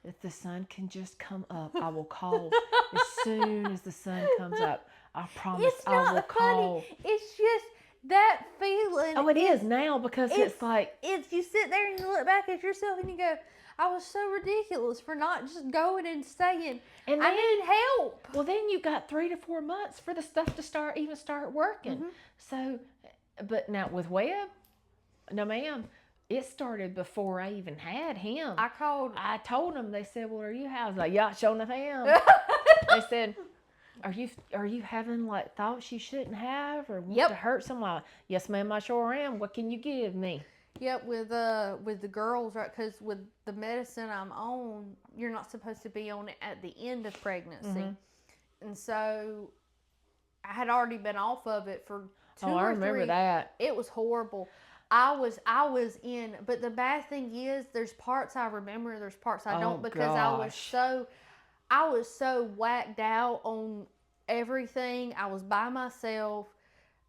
if the sun can just come up, I will call as soon as the sun comes up. I promise I will call. It's just that feeling. Oh, it is now, because it's like it's you sit there and you look back at yourself and you go, I was so ridiculous for not just going and saying, and then, I need help. Well, then you got 3 to 4 months for the stuff to start working. Mm-hmm. So, but now with Webb, no ma'am, it started before I even had him. I told them. They said, well, are you how? I was like, yeah, sure enough I am. They said, are you having like thoughts you shouldn't have, or want to hurt someone? Yes, ma'am, I sure am. What can you give me? Yep, with the girls, right? Because with the medicine I'm on, you're not supposed to be on it at the end of pregnancy, and so I had already been off of it for 2 or 3. I remember that. It was horrible. I was in, but the bad thing is, there's parts I remember, there's parts I don't, because I was so whacked out on everything. I was by myself.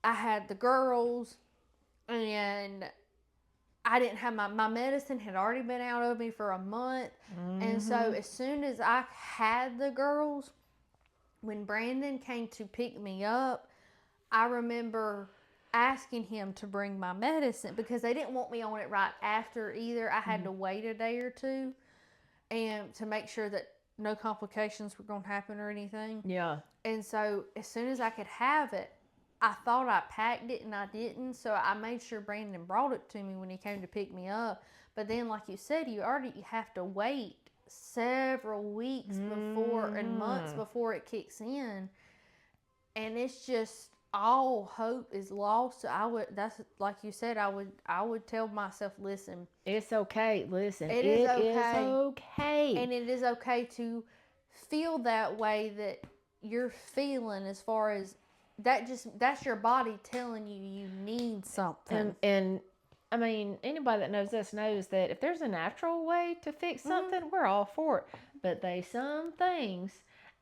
I had the girls, and I didn't have my medicine had already been out of me for a month. And so as soon as I had the girls, when Brandon came to pick me up, I remember asking him to bring my medicine, because they didn't want me on it right after either. I had to wait a day or two, and to make sure that no complications were going to happen or anything. Yeah. And so as soon as I could have it, I thought I packed it, and I didn't. So I made sure Brandon brought it to me when he came to pick me up. But then, like you said, you have to wait several weeks before and months before it kicks in. And it's just, all hope is lost. That's like you said, I would tell myself, listen, it's okay. Listen, it is okay. And it is okay to feel that way that you're feeling, as far as that's your body telling you need something. And I mean, anybody that knows us knows that if there's a natural way to fix something, we're all for it. But some things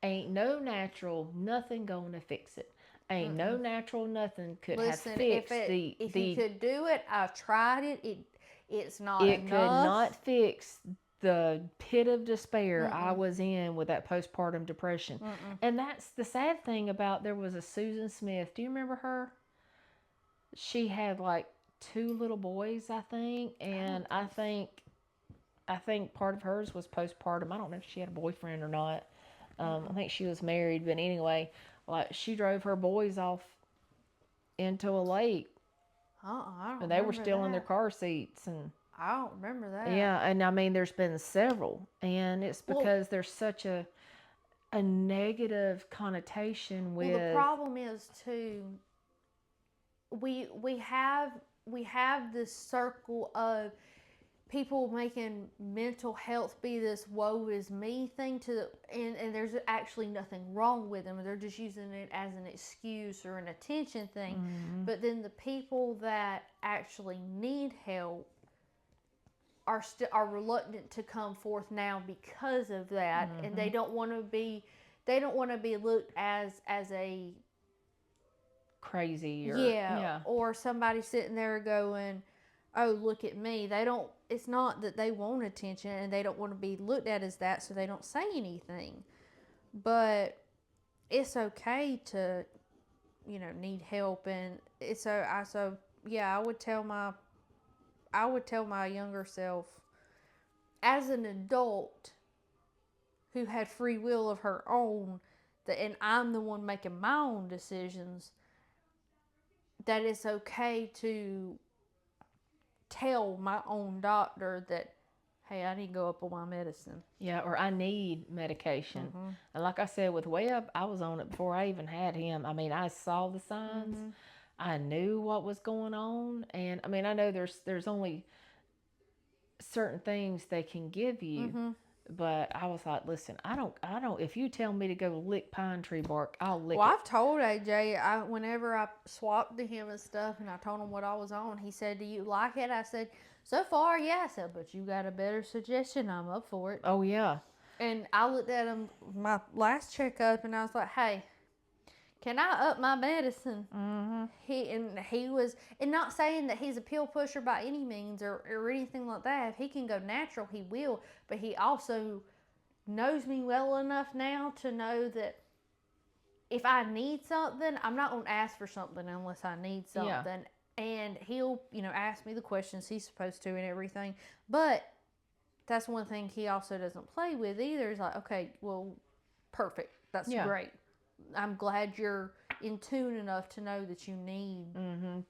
ain't no natural, nothing gonna fix it. Ain't no natural nothing could have fixed if you could do it. I've tried it. It's not enough. It could not fix the pit of despair I was in with that postpartum depression. And that's the sad thing about, there was a Susan Smith. Do you remember her? She had like 2 little boys, I think, and I think part of hers was postpartum. I don't know if she had a boyfriend or not. I think she was married, but anyway, Like, she drove her boys off into a lake, I don't and they were remember still in their that. car seats. And I don't remember that. yeah, and I mean, there's been several, and it's Well, because there's such a negative connotation well, the with. problem is too. We have this circle of people making mental health be this woe is me thing and there's actually nothing wrong with them. They're just using it as an excuse or an attention thing. Mm-hmm. But then the people that actually need help are reluctant to come forth now because of that, and they don't want to be looked as a Crazy, or yeah, or somebody sitting there going, oh, look at me. They don't, it's not that they want attention and they don't want to be looked at as that, so they don't say anything. But it's okay to, need help. And yeah, I would tell my younger self, as an adult who had free will of her own, and I'm the one making my own decisions, that it's okay to tell my own doctor that, hey, I need to go up on my medicine. Yeah, or I need medication. And like I said, with Webb, I was on it before I even had him. I mean, I saw the signs. I knew what was going on. And I mean, I know there's only certain things they can give you. But I was like, listen, I don't, if you tell me to go lick pine tree bark, I'll lick Well, it. I've told AJ, whenever I swapped to him and stuff, and I told him what I was on, he said, do you like it? I said, so far, yeah. I said, but you got a better suggestion, I'm up for it. Oh, yeah. And I looked at him, my last checkup, and I was like, hey, can I up my medicine? He was, and not saying that he's a pill pusher by any means or anything like that. If he can go natural, he will. But he also knows me well enough now to know that if I need something, I'm not going to ask for something unless I need something. Yeah. And he'll, ask me the questions he's supposed to and everything. But that's one thing he also doesn't play with either. He's like, okay, well, perfect. That's great. I'm glad you're in tune enough to know that you need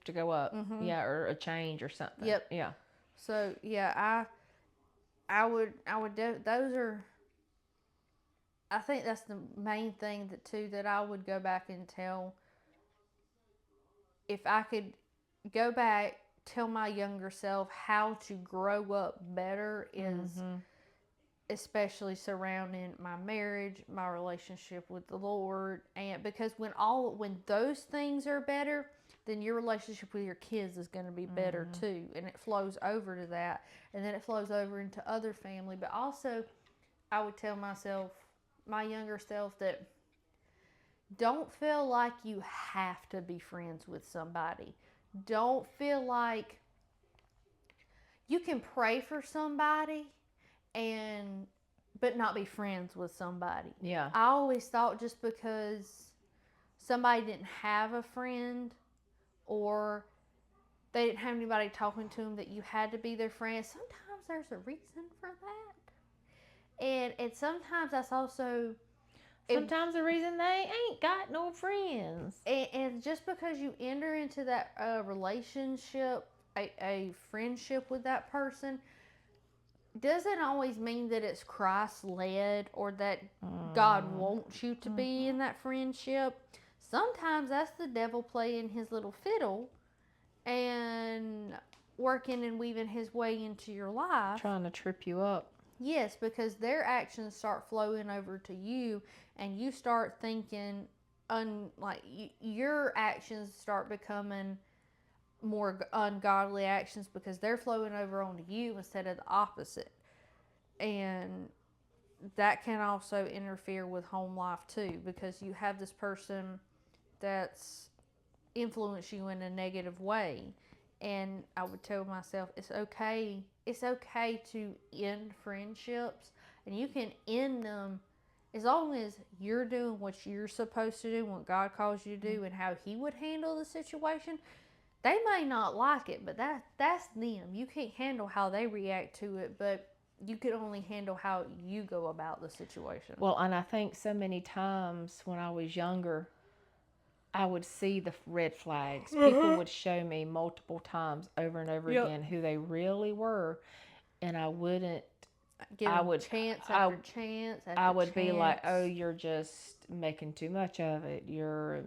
to go up. Yeah, or a change or something. Yep. Yeah. So yeah, I would those are. I think that's the main thing that I would go back and tell. If I could go back, tell my younger self how to grow up better is. Especially surrounding my marriage, my relationship with the Lord, and because when those things are better, then your relationship with your kids is going to be better too, and it flows over to that, and then it flows over into other family. But also, I would tell myself, my younger self, that don't feel like you have to be friends with somebody. Don't feel like you can pray for somebody but not be friends with somebody. Yeah. I always thought just because somebody didn't have a friend or they didn't have anybody talking to them that you had to be their friend. Sometimes there's a reason for that. And sometimes that's also... Sometimes the reason they ain't got no friends. And just because you enter into that relationship, a friendship with that person, doesn't always mean that it's Christ-led or that God wants you to be in that friendship. Sometimes that's the devil playing his little fiddle and working and weaving his way into your life. Trying to trip you up. Yes, because their actions start flowing over to you and you start thinking, your actions start becoming more ungodly actions because they're flowing over onto you instead of the opposite. And that can also interfere with home life too, because you have this person that's influenced you in a negative way. And I would tell myself, it's okay to end friendships, and you can end them as long as you're doing what you're supposed to do, what God calls you to do, and how He would handle the situation. They may not like it, but that's them. You can't handle how they react to it, but you can only handle how you go about the situation. Well, and I think so many times when I was younger, I would see the red flags. People would show me multiple times over and over Yep. again who they really were, and I wouldn't. Give I them would. chance I, after chance after I would be like, oh, chance. you're just making too much of it. You're,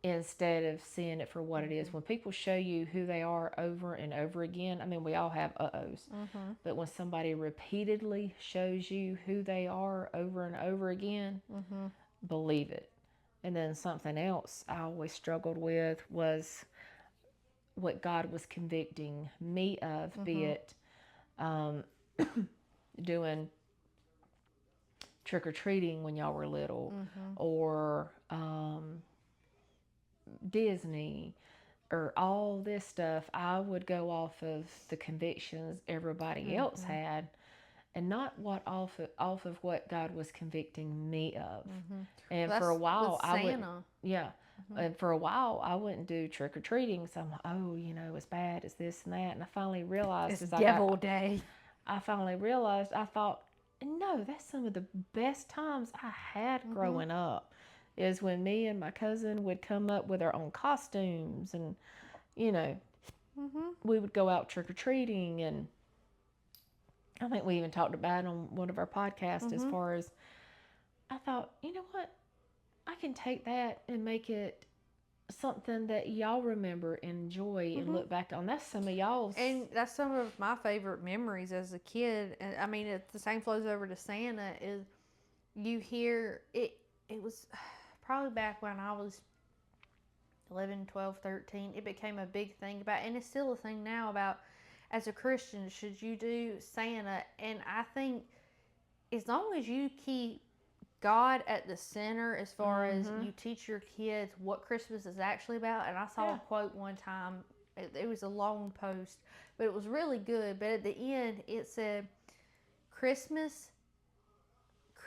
instead of seeing it for what it is. When people show you who they are over and over again, I mean, we all have uh-ohs, but when somebody repeatedly shows you who they are over and over again, believe it. And then something else I always struggled with was what God was convicting me of, be it doing trick or treating when y'all were little, or Disney, or all this stuff. I would go off of the convictions everybody else had, and not off of what God was convicting me of. And That's for a while, with I would, Santa. yeah. And for a while, I wouldn't do trick or treating. So I'm like, oh, it's bad, it's this and that. And I finally realized, It's Devil Day. I finally realized, I thought, no, that's some of the best times I had growing up. Is when me and my cousin would come up with our own costumes, and we would go out trick or treating, and I think we even talked about it on one of our podcasts. As far as, I thought, you know what, I can take that and make it something that y'all remember and enjoy and look back on. That's some of y'all's. And that's some of my favorite memories as a kid. And I mean, the same flows over to Santa. Is you hear it? It was probably back when I was 11, 12, 13. It became a big thing about, and it's still a thing now about, as a Christian, should you do Santa? And I think as long as you keep God at the center, as far as you teach your kids what Christmas is actually about. And I saw a quote one time. It was a long post, but it was really good. But at the end, it said, Christmas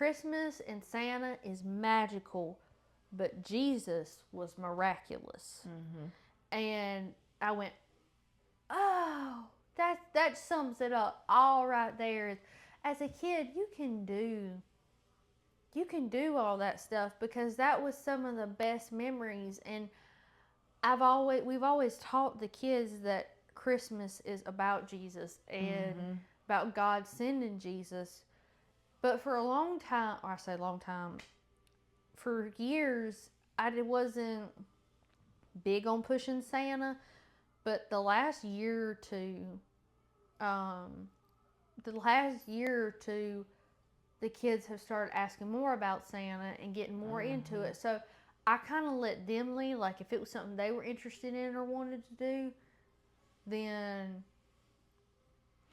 and Santa is magical, but Jesus was miraculous. And I went, oh, that sums it up all right there. As a kid, you can do all that stuff, because that was some of the best memories. And we've always taught the kids that Christmas is about Jesus and about God sending Jesus. But for a long time, or I say long time, for years, I wasn't big on pushing Santa. But the last year or two, the kids have started asking more about Santa and getting more into it. So I kind of let them lead. Like, if it was something they were interested in or wanted to do, then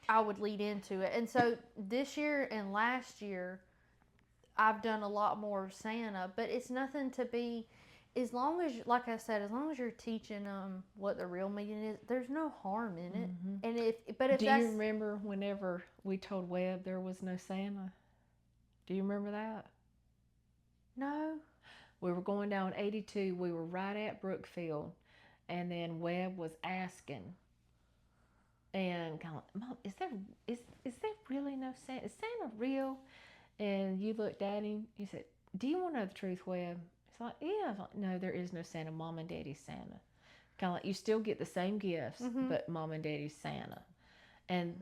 I would lead into it. And so this year and last year, I've done a lot more of Santa. But it's nothing to be, as long as, like I said, as long as you're teaching them what the real meaning is, there's no harm in it. And if Do you remember whenever we told Webb there was no Santa? Do you remember that? No. We were going down 82. We were right at Brookfield, and then Webb was asking, and kind of, Mom, is there really no Santa? Is Santa real? And you looked at him. You said, "Do you want to know the truth, Webb?" He's like, "Yeah." I was like, "No, there is no Santa. Mom and Daddy's Santa." Kind of like, you still get the same gifts, but Mom and Daddy's Santa. And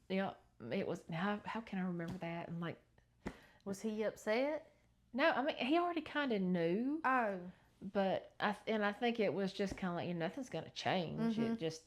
it was, how can I remember that? And like, was he upset? No, I mean, he already kind of knew. Oh. But I think it was just kind of like, nothing's going to change. It just,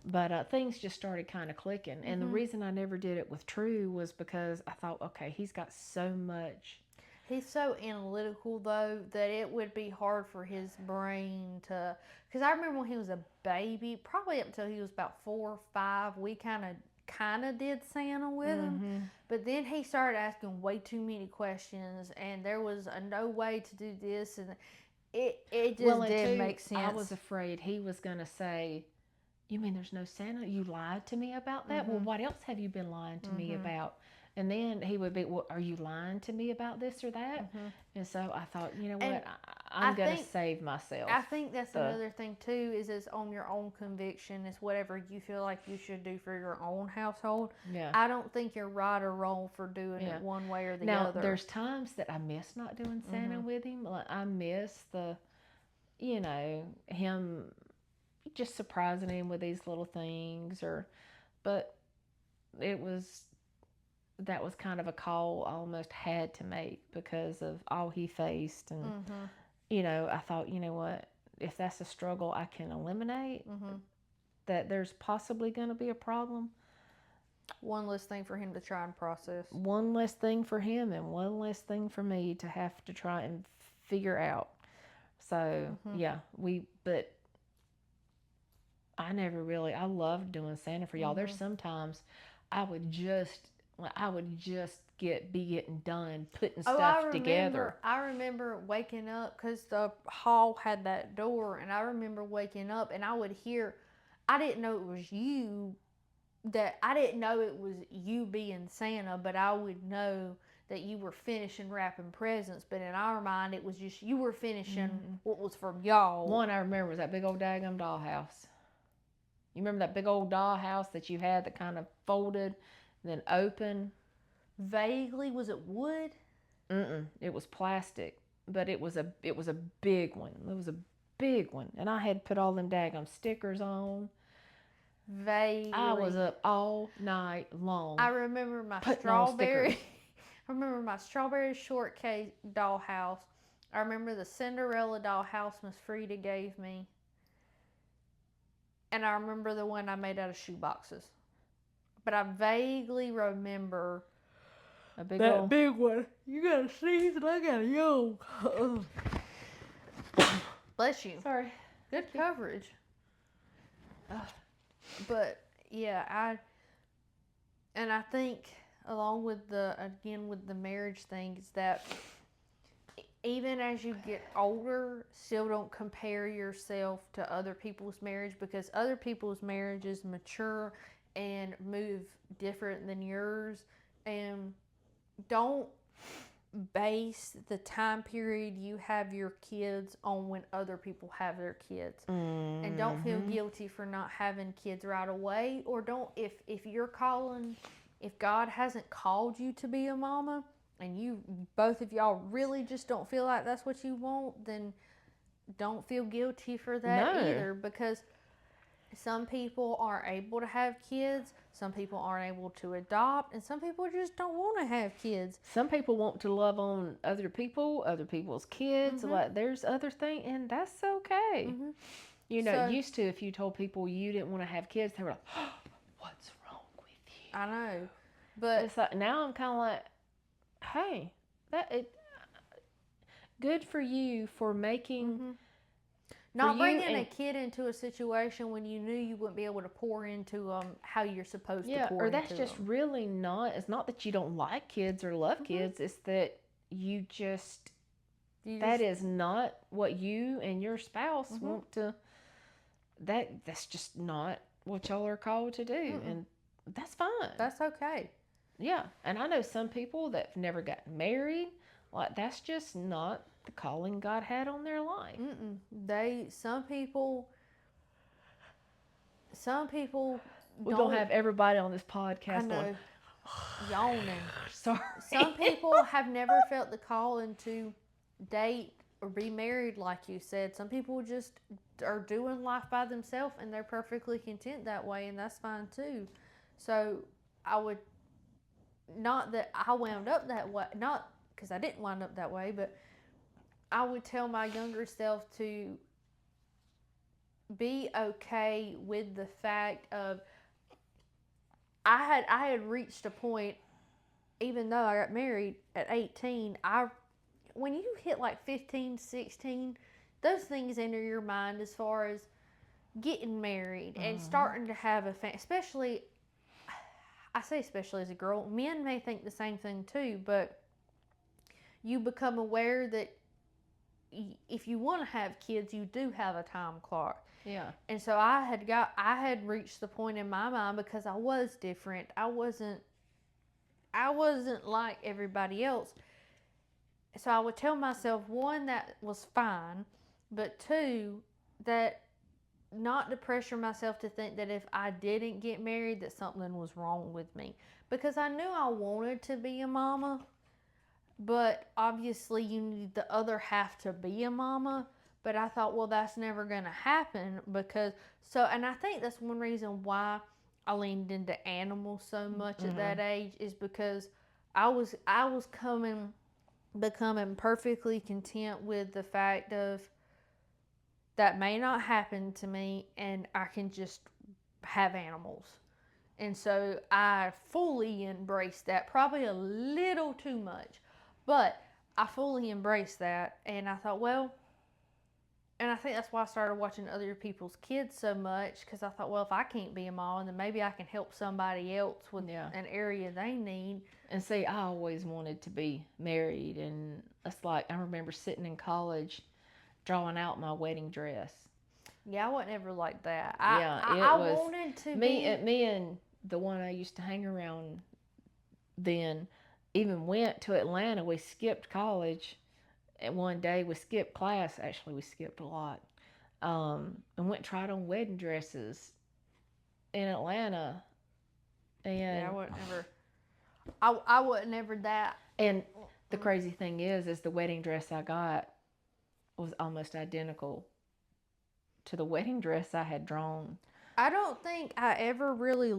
but things just started kind of clicking. And the reason I never did it with True was because I thought, okay, he's got so much. He's so analytical, though, that it would be hard for his brain to, because I remember when he was a baby, probably up until he was about 4 or 5, we kind of did Santa with him. But then he started asking way too many questions, and there was no way to do this, and it just didn't make sense. I was afraid he was going to say, "You mean there's no Santa? You lied to me about that? Well, what else have you been lying to me about?" And then he would be, well, are you lying to me about this or that? And so I thought, you know And what, I'm going to think- save myself. I think that's the- another thing too, is it's on your own conviction. It's whatever you feel like you should do for your own household. Yeah. I don't think you're right or wrong for doing Yeah. it one way or the Now, other. there's times that I miss not doing Santa with him. Like, I miss the, you know, him just surprising him with these little things, but that was kind of a call I almost had to make because of all he faced. And, you know, I thought, you know what, if that's a struggle I can eliminate, that there's possibly going to be a problem. One less thing for him to try and process. One less thing for him and one less thing for me to have to try and figure out. So, yeah, but I loved doing Santa for y'all. There's sometimes I would just be getting done putting stuff together. I remember waking up because the hall had that door, and I remember waking up and I would hear, I didn't know it was you being Santa, but I would know that you were finishing wrapping presents. But in our mind, it was just you were finishing what was from y'all. One I remember was that big old daggum dollhouse. You remember that big old dollhouse that you had that kind of folded, then open? Vaguely, was it wood? It was plastic, but it was a big one. It was a big one, and I had put all them daggum stickers on. Vaguely. I was up all night long. I remember my strawberry. I remember my strawberry shortcake dollhouse. I remember the Cinderella dollhouse Miss Frida gave me. And I remember the one I made out of shoe boxes. But I vaguely remember big one. You got a sneeze and I got a yawn. Bless you. Sorry. Good coverage. But yeah, I think along with the marriage thing is that even as you get older, still don't compare yourself to other people's marriage, because other people's marriages mature and move different than yours. And don't base the time period you have your kids on when other people have their kids. And don't feel guilty for not having kids right away, or don't, if God hasn't called you to be a mama and you both of y'all really just don't feel like that's what you want, then don't feel guilty for that either, because some people are able to have kids, some people aren't able to adopt, and some people just don't want to have kids. Some people want to love on other people's kids. Like, there's other things, and that's okay. You know, used to, if you told people you didn't want to have kids, they were like, oh, what's wrong with you? I know. But it's like, now I'm kind of like, hey, good for you for making... Not bringing a kid into a situation when you knew you wouldn't be able to pour into them how you're supposed to pour into them. Or that's just really not, it's not that you don't like kids or love kids, it's that that is not what you and your spouse want to, that's just not what y'all are called to do. And that's fine. That's okay. Yeah. And I know some people that never got married, like, that's just not the calling God had on their life. Some people We're going to have everybody on this podcast. I know. Yawning. Sorry. Some people have never felt the calling to date or be married, like you said. Some people just are doing life by themselves and they're perfectly content that way, and that's fine too. So I would, not that I wound up that way, not because I didn't wind up that way, but I would tell my younger self to be okay with the fact of I had reached a point, even though I got married at 18, when you hit like 15, 16, those things enter your mind as far as getting married and starting to have a family. Especially, I say especially as a girl, men may think the same thing too, but you become aware that if you want to have kids, you do have a time clock. Yeah. And so I had reached the point in my mind, because I was different. I wasn't I wasn't like everybody else. So I would tell myself, one, that was fine, but two, that not to pressure myself to think that if I didn't get married that something was wrong with me, because I knew I wanted to be a mama, but obviously you need the other half to be a mama. But I thought, well, that's never going to happen because and I think that's one reason why I leaned into animals so much at that age, is because I was becoming perfectly content with the fact of that may not happen to me and I can just have animals. And so I fully embraced that, probably a little too much, but I fully embraced that. And I thought, well, and I think that's why I started watching other people's kids so much, because I thought, well, if I can't be a mom, then maybe I can help somebody else with an area they need. And see, I always wanted to be married, and it's like I remember sitting in college drawing out my wedding dress. Yeah, I wasn't ever like that. I wanted to me and the one I used to hang around then even went to Atlanta. We skipped college, and one day we skipped class. Actually, we skipped a lot, and went and tried on wedding dresses in Atlanta. And yeah, I wasn't ever. I wasn't ever that. And the crazy thing is the wedding dress I got was almost identical to the wedding dress I had drawn. I don't think I ever really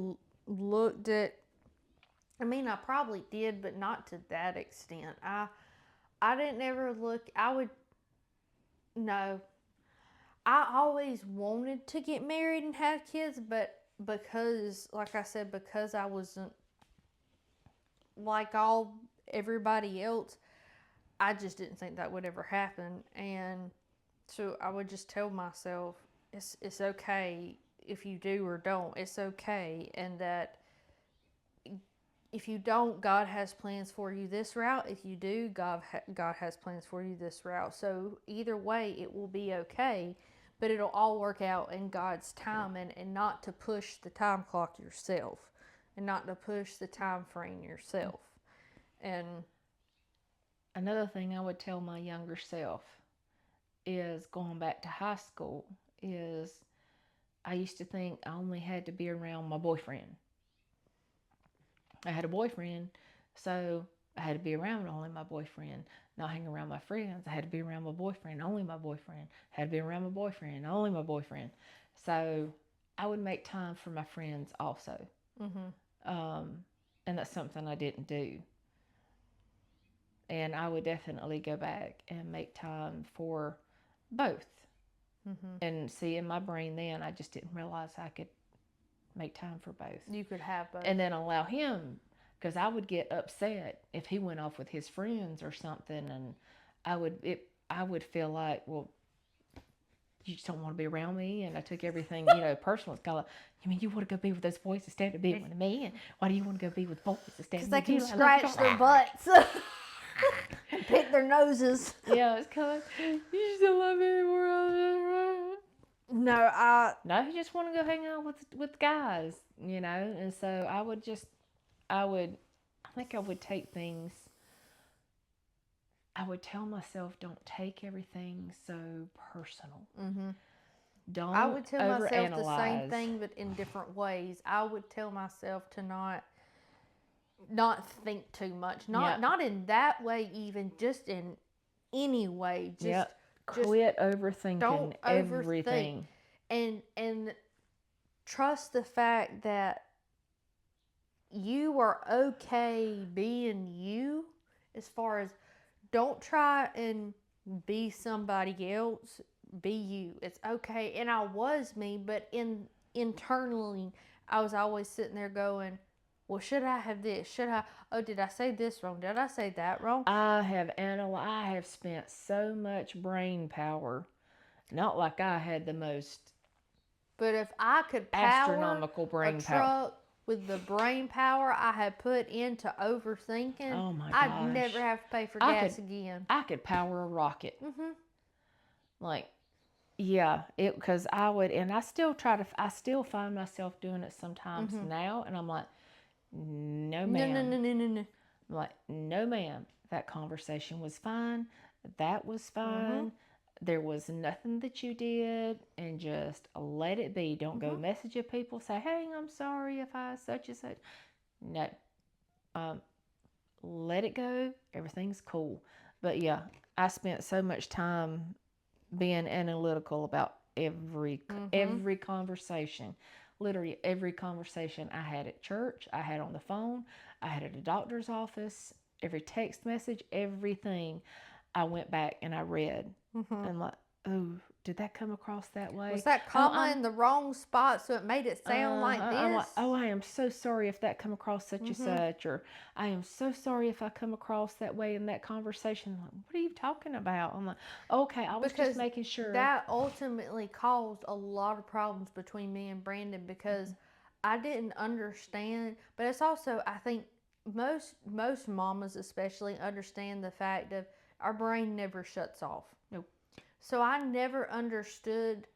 looked at. I mean, I probably did, but not to that extent. I didn't ever look. I would no. I always wanted to get married and have kids, but because, like I said, because I wasn't like everybody else, I just didn't think that would ever happen. And so I would just tell myself, it's okay if you do or don't. It's okay, and that if you don't, God has plans for you this route. If you do, God has plans for you this route. So either way, it will be okay, but it'll all work out in God's time, and not to push the time clock yourself, and not to push the time frame yourself. And another thing I would tell my younger self is, going back to high school, is I used to think I only had to be around my boyfriend. I had a boyfriend, so I had to be around only my boyfriend, not hang around my friends. I had to be around my boyfriend, only my boyfriend. I had to be around my boyfriend, only my boyfriend. So I would make time for my friends also. And that's something I didn't do. And I would definitely go back and make time for both. And see, in my brain then, I just didn't realize I could make time for both. You could have both. And then allow him, because I would get upset if he went off with his friends or something, and I would feel like, well, you just don't want to be around me, and I took everything, personal. It's kind of like, you mean you want to go be with those boys instead of being with me, and why do you want to go be with boys instead of me? Because they can scratch their butts and pick their noses. Yeah, it's kind of like, you still love me anymore, right? No, he just want to go hang out with guys, and so I think I would take things, I would tell myself, don't take everything so personal. Don't I would tell myself the overanalyze. same thing, but in different ways. I would tell myself to not think too much. Not in that way, even just in any way. Just quit overthinking don't everything. And trust the fact that you are okay being you, as far as don't try and be somebody else. Be you. It's okay. And I was me, but internally, I was always sitting there going, well, should I have this? Did I say this wrong? Did I say that wrong? I have spent so much brain power. Not like I had the most, but if I could power astronomical brain a power truck with the brain power I had put into overthinking, oh my I'd gosh, never have to pay for gas again. I could power a rocket. Like, yeah, because I would, and I still find myself doing it sometimes now, and I'm like, no, No, ma'am. no, no, no, no, no. I'm like, no, ma'am. That conversation was fine. That was fine. There was nothing that you did, and just let it be. Don't go messaging people. Say, hey, I'm sorry if I such and such. No. Let it go. Everything's cool. But yeah, I spent so much time being analytical about every conversation. Literally every conversation I had at church, I had on the phone, I had at a doctor's office, every text message, everything. I went back and I read. And like, oh, did that come across that way? Was that comma in the wrong spot so it made it sound like this? I'm like, oh, I am so sorry if that come across such and such, or I am so sorry if I come across that way in that conversation. Like, what are you talking about? I'm like, okay, I was just making sure. That ultimately caused a lot of problems between me and Brandon because I didn't understand. But it's also, I think most mamas especially understand the fact of our brain never shuts off. Nope. So I never understood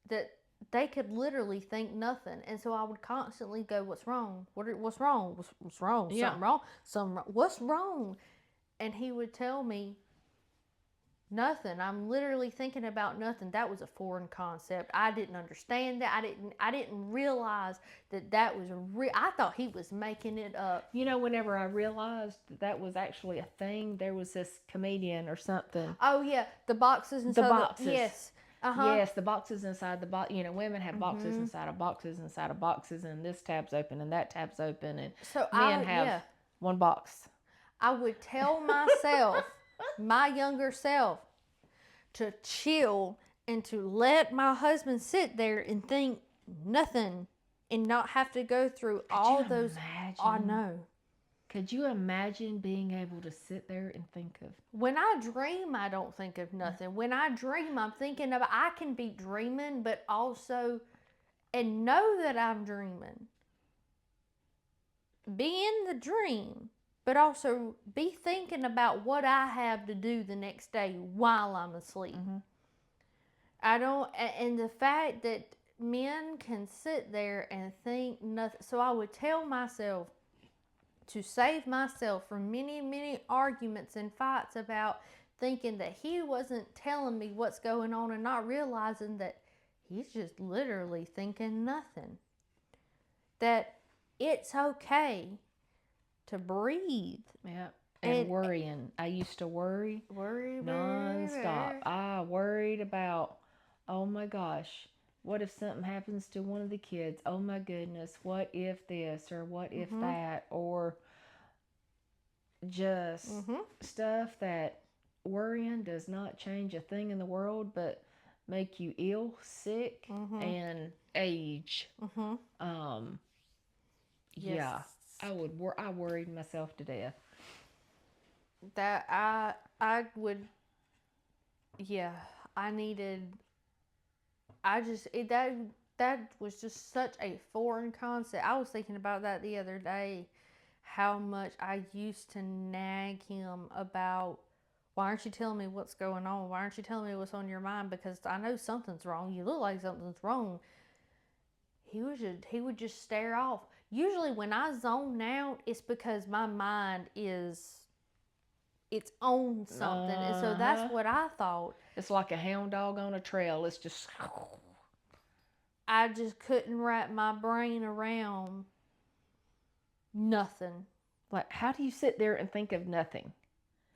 that they could literally think nothing, and so I would constantly go, "What's wrong? What's wrong? What's wrong? Yeah. Something wrong? Something wrong? What's wrong?" And he would tell me, "Nothing. I'm literally thinking about nothing." That was a foreign concept. I didn't understand that. I didn't realize that was real. I thought he was making it up. You know, whenever I realized that was actually a thing, there was this comedian or something. Oh yeah, the boxes and the boxes. Yes. Yes, the boxes inside the box. You know, women have boxes inside of boxes inside of boxes, and this tab's open and that tab's open, and so men have one box. I would tell myself, my younger self, to chill and to let my husband sit there and think nothing and not have to go through all those. I know. Could you imagine being able to sit there and think of? When I dream, I don't think of nothing. When I dream, I'm thinking of, I can be dreaming, but also, and know that I'm dreaming. Be in the dream, but also be thinking about what I have to do the next day while I'm asleep. I don't, and the fact that men can sit there and think nothing. So I would tell myself, to save myself from many, many arguments and fights about thinking that he wasn't telling me what's going on and not realizing that he's just literally thinking nothing. That it's okay to breathe. Yeah. And worrying. I used to worry nonstop. I worried about, oh my gosh, what if something happens to one of the kids? Oh my goodness, what if this or what if that? Or just stuff that worrying does not change a thing in the world but make you ill, sick, and age. Yeah, I worried myself to death. That I would, yeah, that was just such a foreign concept. I was thinking about that the other day, how much I used to nag him about, why aren't you telling me what's going on? Why aren't you telling me what's on your mind? Because I know something's wrong. You look like something's wrong. He would just stare off. Usually when I zone out, it's because my mind it's on something. And so that's what I thought. It's like a hound dog on a trail. It's just, I just couldn't wrap my brain around nothing. Like, how do you sit there and think of nothing?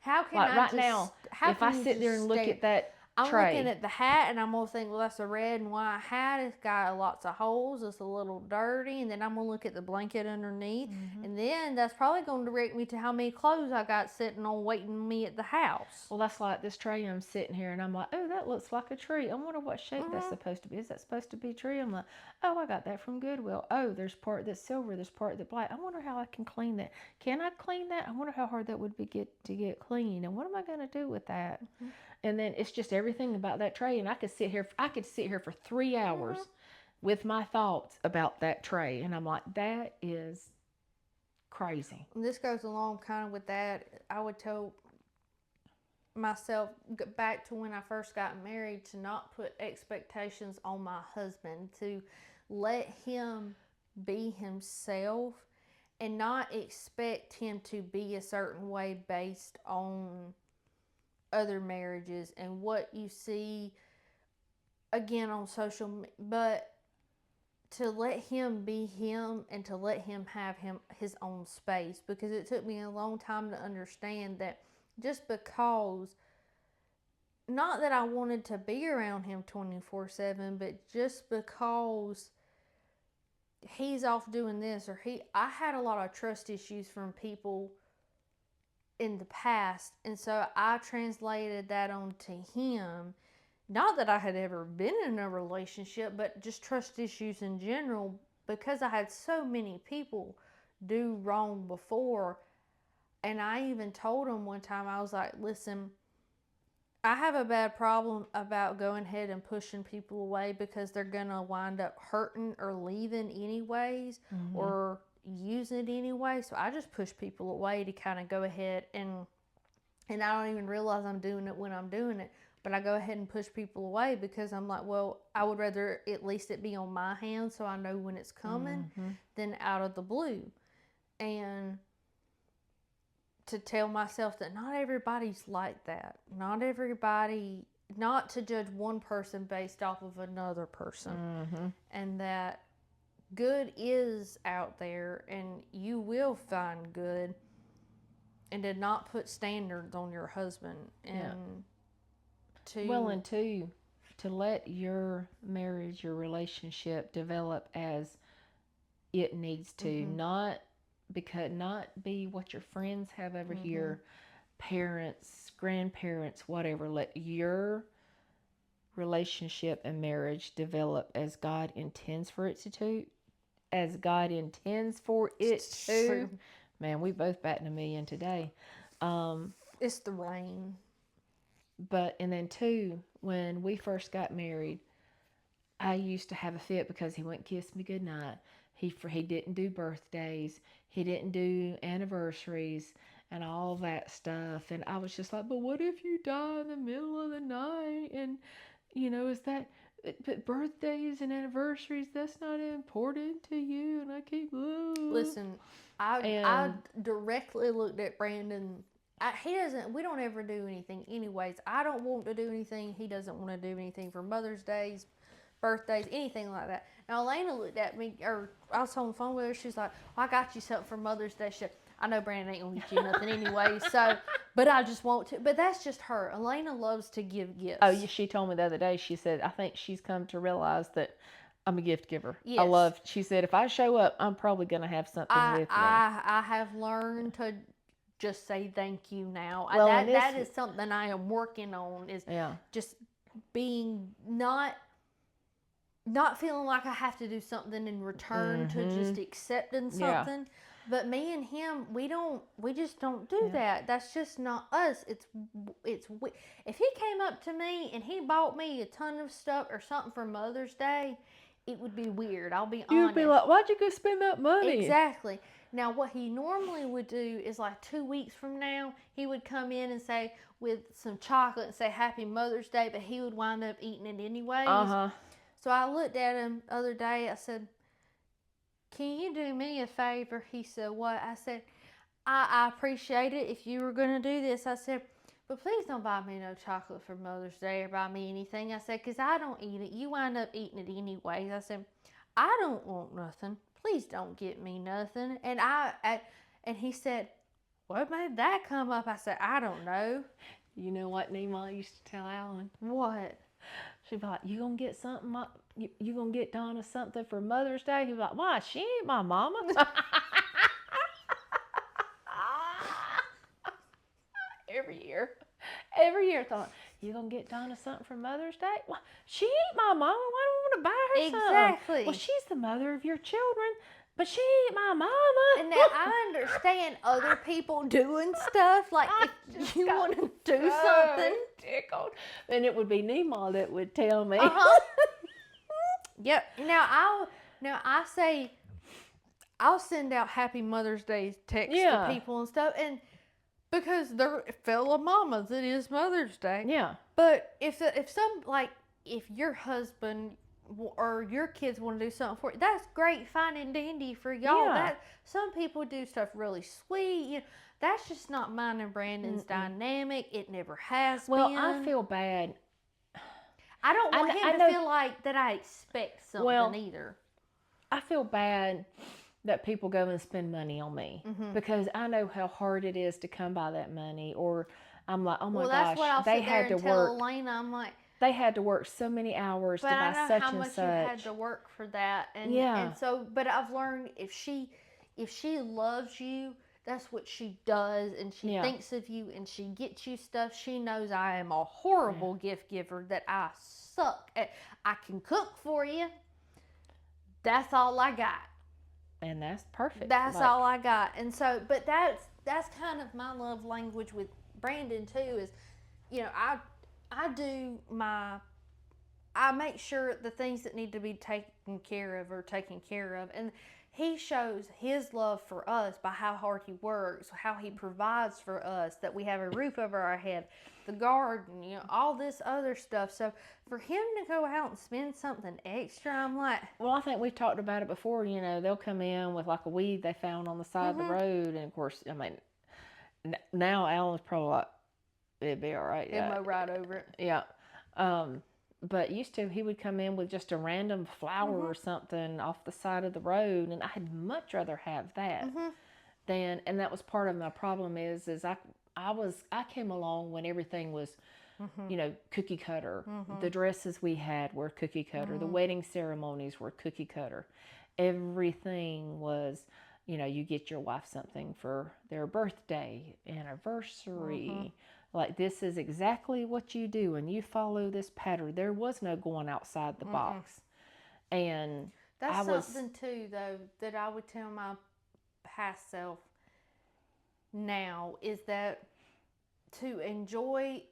How can like I right just, now, if I sit there and look at that I'm tray. looking at the hat and I'm going to think, well, that's a red and white hat. It's got lots of holes. It's a little dirty. And then I'm going to look at the blanket underneath. And then that's probably going to direct me to how many clothes I got sitting on waiting me at the house. Well, that's like this tray. I'm sitting here and I'm like, oh, that looks like a tree. I wonder what shape that's supposed to be. Is that supposed to be a tree? I'm like, oh, I got that from Goodwill. Oh, there's part that's silver. There's part that's black. I wonder how I can clean that. Can I clean that? I wonder how hard that would be to get clean. And what am I going to do with that? And then it's just everything about that tray. And I could sit here for 3 hours with my thoughts about that tray. And I'm like, that is crazy. And this goes along kind of with that. I would tell myself, back to when I first got married, to not put expectations on my husband, to let him be himself and not expect him to be a certain way based on other marriages and what you see again on but to let him be him and to let him have his own space, because it took me a long time to understand that just because, not that I wanted to be around him 24/7, but just because he's off doing this or I had a lot of trust issues from people in the past, and so I translated that onto him. Not that I had ever been in a relationship, but just trust issues in general, because I had so many people do wrong before. And I even told him one time, I was like, listen, I have a bad problem about going ahead and pushing people away because they're going to wind up hurting or leaving anyways, or using it anyway. So I just push people away to kind of go ahead and I don't even realize I'm doing it when I'm doing it. But I go ahead and push people away because I'm like, well, I would rather at least it be on my hands so I know when it's coming than out of the blue. And to tell myself that not everybody's like that. Not to judge one person based off of another person. And that good is out there and you will find good. And to not put standards on your husband. And to let your marriage, your relationship develop as it needs to, not be what your friends have over here, parents, grandparents, whatever. Let your relationship and marriage develop as God intends for it to. True. Man, we both batting 1,000,000 today. It's the rain. And then two, when we first got married, I used to have a fit because he wouldn't kiss me goodnight. He didn't do birthdays. He didn't do anniversaries and all that stuff. And I was just like, but what if you die in the middle of the night? And, but birthdays and anniversaries, that's not important to you. And I keep, Listen, I directly looked at Brandon. We don't ever do anything anyways. I don't want to do anything. He doesn't want to do anything for Mother's Days, birthdays, anything like that. Now, Elena looked at me, or I was on the phone with her. She's like, well, I got you something for Mother's Day. I know Brandon ain't going to get you nothing anyway, but I just want to. But that's just her. Elena loves to give gifts. Oh, she told me the other day, she said, I think she's come to realize that I'm a gift giver. Yes. She said, if I show up, I'm probably going to have something with me. I have learned to just say thank you now. Well, that is something I am working on, is just being not feeling like I have to do something in return to just accepting something. Yeah. But me and him, we just don't do that. That's just not us. It's if he came up to me and he bought me a ton of stuff or something for Mother's Day, it would be weird. I'll be honest. You'd be like, why'd you go spend that money? Exactly. Now, what he normally would do is like 2 weeks from now, he would come in and say, with some chocolate and say Happy Mother's Day, but he would wind up eating it anyways. So I looked at him the other day. I said, can you do me a favor? He said, what? I said, I appreciate it if you were going to do this. I said, but please don't buy me no chocolate for Mother's Day or buy me anything. I said, because I don't eat it. You wind up eating it anyways. I said, I don't want nothing. Please don't get me nothing. And and he said, what made that come up? I said, I don't know. You know what Nima used to tell Alan? What? She'd be like, you gonna get something? You gonna get Donna something for Mother's Day? He'd be like, why? She ain't my mama. Every year, thought, you gonna get Donna something for Mother's Day? Well, she ain't my mama. Why do I want to buy her something? Exactly. Well, she's the mother of your children, but she ain't my mama. And now I understand other people doing stuff. Like, if you want to do something. Tickled. And it would be Nima that would tell me. Yep. Now I say, I'll send out Happy Mother's Day texts to people and stuff, and because they're fellow mamas, it is Mother's Day. Yeah. But if your husband or your kids want to do something for you, that's great, fine and dandy for y'all. Yeah. That some people do stuff really sweet. You know, that's just not mine and Brandon's dynamic. It never has Well, been. I feel bad. I don't want him to know, feel like that I expect something either. I feel bad that people go and spend money on me because I know how hard it is to come by that money. Or I'm like, oh my Well, gosh, that's what I'll they sit there had and to tell work. Elena. I'm like, They had to work so many hours to but I buy know such how and much such. you had to work for that, and Yeah. and so, but I've learned if she loves you, that's what she does, and she Yeah. thinks of you, and she gets you stuff. She knows I am a horrible gift giver, that I suck at. I can cook for you. That's all I got. And that's perfect. That's all I got. And so, but that's kind of my love language with Brandon too. Is, you know, I do my, I make sure the things that need to be taken care of are taken care of, and he shows his love for us by how hard he works, how he provides for us, that we have a roof over our head, the garden, you know, all this other stuff. So for him to go out and spend something extra, I'm like, well, I think we've talked about it before. You know, they'll come in with like a weed they found on the side of the road, and of course, I mean, now Alan's probably like, it'd be all right. he'll mow right over it. Yeah. But used to, he would come in with just a random flower or something off the side of the road, and I'd much rather have that than. And that was part of my problem is I came along when everything was, you know, cookie cutter. The dresses we had were cookie cutter. The wedding ceremonies were cookie cutter. Everything was, you know, you get your wife something for their birthday, anniversary. Like, this is exactly what you do, and you follow this pattern. There was no going outside the box. And that's something too, though, that I would tell my past self now, is that to enjoy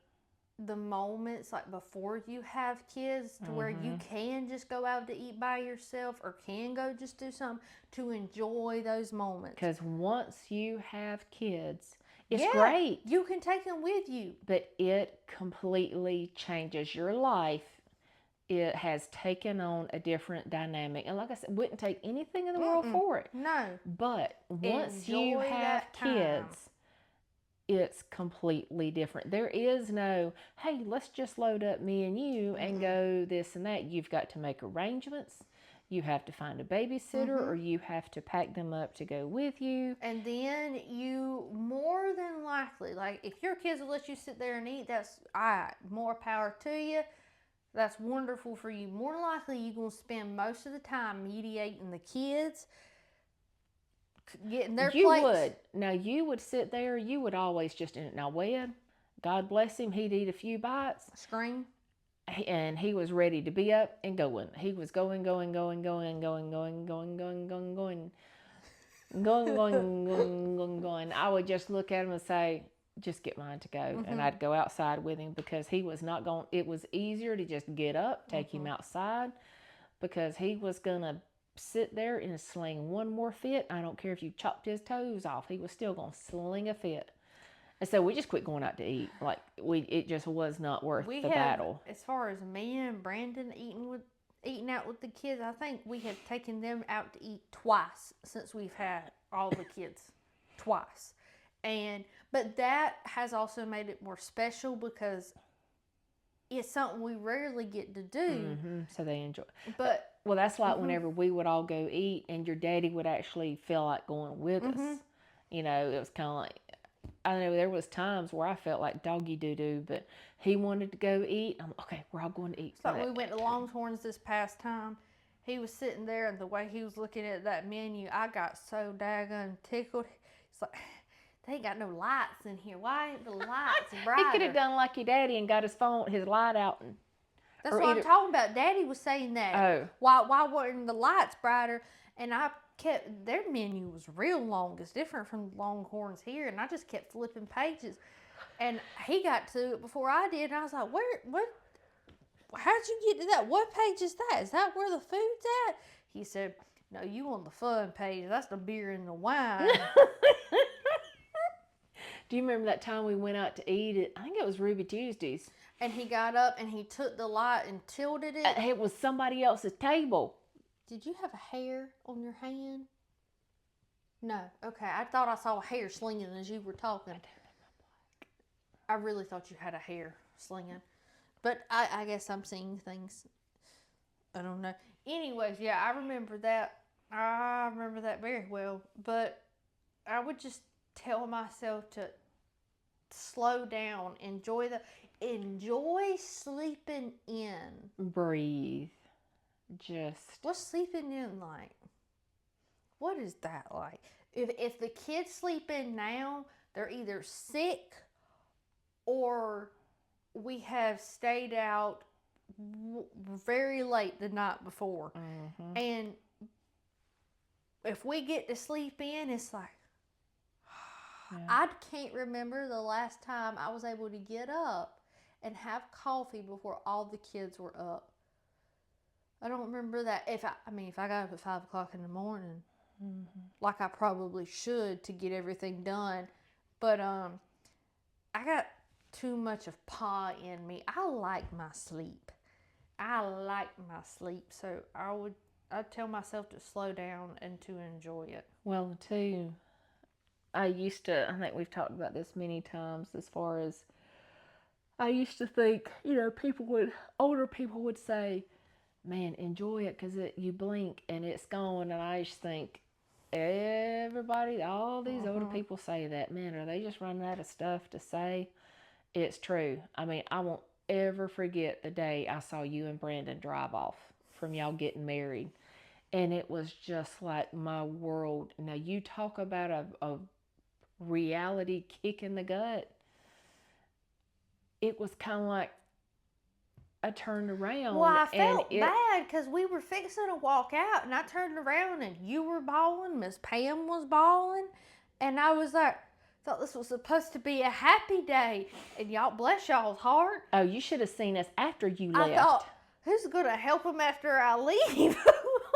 the moments like before you have kids, to where you can just go out to eat by yourself or can go just do something, to enjoy those moments. Because once you have kids, it's great. You can take them with you. But it completely changes your life. It has taken on a different dynamic. And like I said, wouldn't take anything in the world for it. No. But once you have kids, it's completely different. There is no, hey, let's just load up me and you and go this and that. You've got to make arrangements. You have to find a babysitter, or you have to pack them up to go with you. And then you, more than likely, like, if your kids will let you sit there and eat, that's more power to you. That's wonderful for you. More likely, you're going to spend most of the time mediating the kids, getting their plates. You would. Now, you would sit there, you would always just, now Wed, God bless him, he'd eat a few bites. Scream. And he was ready to be up and going. He was going. I would just look at him and say, just get mine to go. And I'd go outside with him, because he was not going. It was easier to just get up, take him outside, because he was going to sit there and sling one more fit. I don't care if you chopped his toes off. He was still going to sling a fit. And so we just quit going out to eat. Like, it just was not worth the battle. As far as me and Brandon eating out with the kids, I think we have taken them out to eat twice since we've had all the kids. Twice. But that has also made it more special, because it's something we rarely get to do. So they enjoy. But well, that's like whenever we would all go eat, and your daddy would actually feel like going with us. You know, it was kind of like, I know there was times where I felt like doggy doo-doo, but he wanted to go eat. I'm okay, we're all going to eat. It's like we went to Longhorns this past time. He was sitting there, and the way he was looking at that menu, I got so daggone tickled. It's like, they ain't got no lights in here. Why ain't the lights brighter? He could have done like your daddy and got his light out. That's what I'm talking about. Daddy was saying that. Oh. Why weren't the lights brighter? And I kept, their menu was real long. It's different from Longhorns here. And I just kept flipping pages. And he got to it before I did. And I was like, how'd you get to that? What page is that? Is that where the food's at? He said, no, you on the fun page. That's the beer and the wine. Do you remember that time we went out to eat at, I think it was Ruby Tuesdays? and he got up and he took the light and tilted it. It was somebody else's table. Did you have a hair on your hand? No. Okay. I thought I saw a hair slinging as you were talking. I really thought you had a hair slinging. But I guess I'm seeing things. I don't know. Anyways, yeah, I remember that. I remember that very well. But I would just tell myself to slow down, enjoy sleeping in. Breathe. What's sleeping in like? What is that like? If the kids sleep in now, they're either sick or we have stayed out very late the night before. Mm-hmm. And if we get to sleep in, it's like, I can't remember the last time I was able to get up and have coffee before all the kids were up. I don't remember that. If I got up at 5 o'clock in the morning, like I probably should to get everything done, but I got too much of Pa in me. I like my sleep. So I'd tell myself to slow down and to enjoy it. Well, too, I think we've talked about this many times as far as I used to think, older people would say, man, enjoy it because you blink and it's gone. And I just think, all these older people say that. Man, are they just running out of stuff to say? It's true. I mean, I won't ever forget the day I saw you and Brandon drive off from y'all getting married. And it was just like my world. Now, you talk about a reality kick in the gut. It was kind of like I turned around. Well, I felt bad because we were fixing to walk out, and I turned around and you were bawling, Miss Pam was bawling, and I was like, thought this was supposed to be a happy day, and y'all, bless y'all's heart. Oh, you should have seen us after you left. I thought, who's gonna help them after I leave?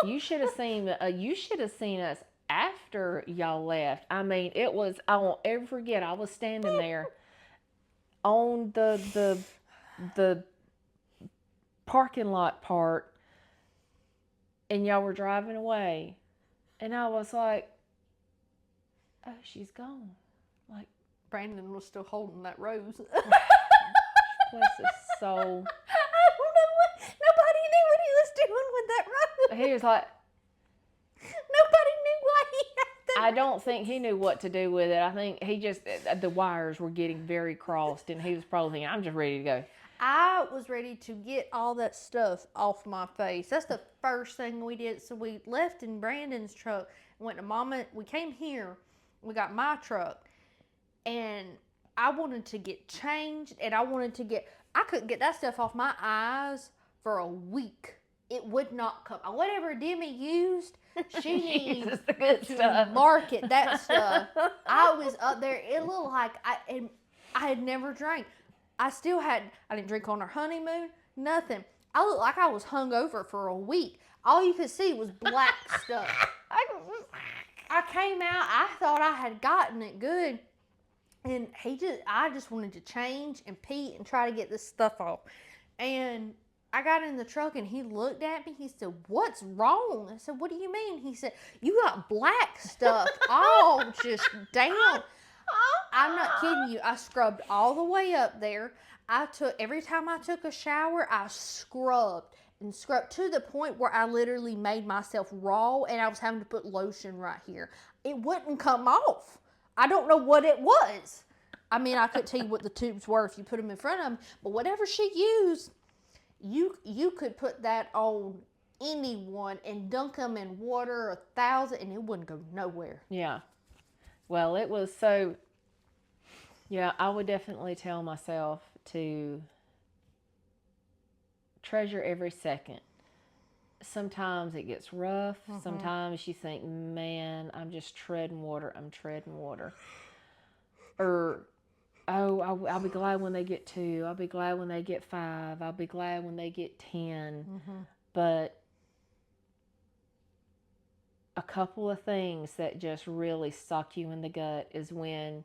You should have seen. You should have seen us after y'all left. I mean, it was. I won't ever forget. I was standing there on the parking lot part, and y'all were driving away, and I was like, "Oh, she's gone." Like Brandon was still holding that rose. Bless his soul. I don't know what. Nobody knew what he was doing with that rose. He was like, nobody knew why he had that. I don't think he knew what to do with it. I think he just, the wires were getting very crossed, and he was probably thinking, I'm just ready to go. I was ready to get all that stuff off my face. That's the first thing we did. So we left in Brandon's truck, went to Mama. We came here. We got my truck, and I wanted to get changed, and I couldn't get that stuff off my eyes for a week. It would not come. Whatever Demi used, she needs the good to stuff. market that stuff. I was up there. It looked like I had never drank. I didn't drink on our honeymoon, nothing. I looked like I was hungover for a week. All you could see was black stuff. I came out, I thought I had gotten it good. And I just wanted to change and pee and try to get this stuff off. And I got in the truck and he looked at me. He said, "What's wrong?" I said, "What do you mean?" He said, "You got black stuff all just down." I'm not kidding you. I scrubbed all the way up there. Every time I took a shower, I scrubbed to the point where I literally made myself raw and I was having to put lotion right here. It wouldn't come off. I don't know what it was. I mean, I couldn't tell you what the tubes were if you put them in front of me, but whatever she used, you could put that on anyone and dunk them in water 1,000 and it wouldn't go nowhere. Yeah. Well, it was so, yeah, I would definitely tell myself to treasure every second. Sometimes it gets rough. Mm-hmm. Sometimes you think, man, I'm just treading water. Or, I'll be glad when they get 2. I'll be glad when they get 5. I'll be glad when they get 10. Mm-hmm. But a couple of things that just really suck you in the gut is when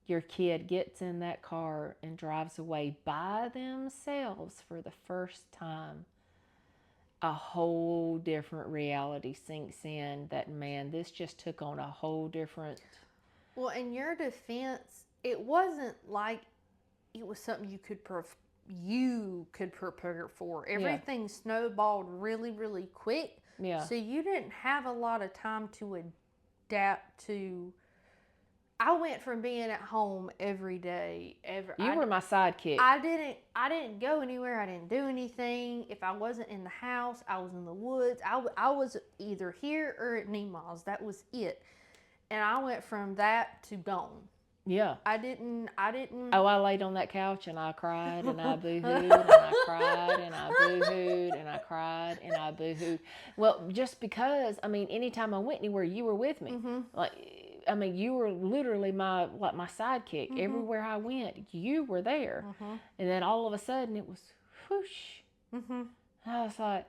your kid gets in that car and drives away by themselves for the first time, a whole different reality sinks in that, man, this just took on a whole different. Well, in your defense, it wasn't like it was something you could prepare for. Everything snowballed really, really quick. Yeah. So you didn't have a lot of time to adapt to. I went from being at home every day. You were my sidekick. I didn't go anywhere. I didn't do anything. If I wasn't in the house, I was in the woods. I was either here or at Nema's. That was it. And I went from that to gone. Yeah. I didn't. Oh, I laid on that couch and I cried and I boo-hooed and I cried and I boo-hooed and I cried and I boo-hooed. Well, just because, I mean, anytime I went anywhere, you were with me. Like, I mean, you were literally my sidekick. Everywhere I went, you were there. And then all of a sudden it was whoosh. And I was like,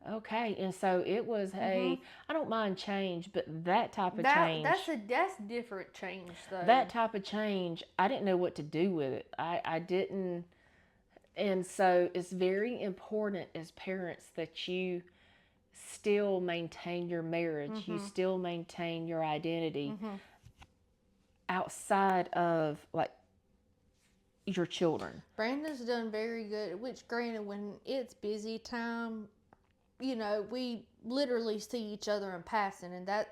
okay. And so it was I don't mind change, but that type of change. That's different change though. That type of change, I didn't know what to do with it. I didn't. And so it's very important as parents that you still maintain your marriage. You still maintain your identity outside of like your children. Brandon's done very good, which granted, when it's busy time, you know, we literally see each other in passing, and that's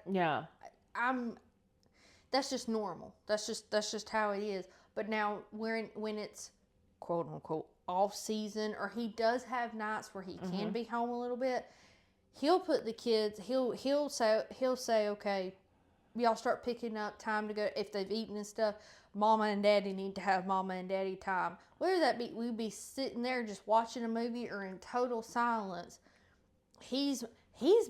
just normal. That's just how it is. But now when it's quote unquote off season, or he does have nights where he can be home a little bit, he'll put the kids. He'll say, okay, y'all start picking up time to go if they've eaten and stuff. Mama and Daddy need to have Mama and Daddy time. Whether that be we'd be sitting there just watching a movie or in total silence. He's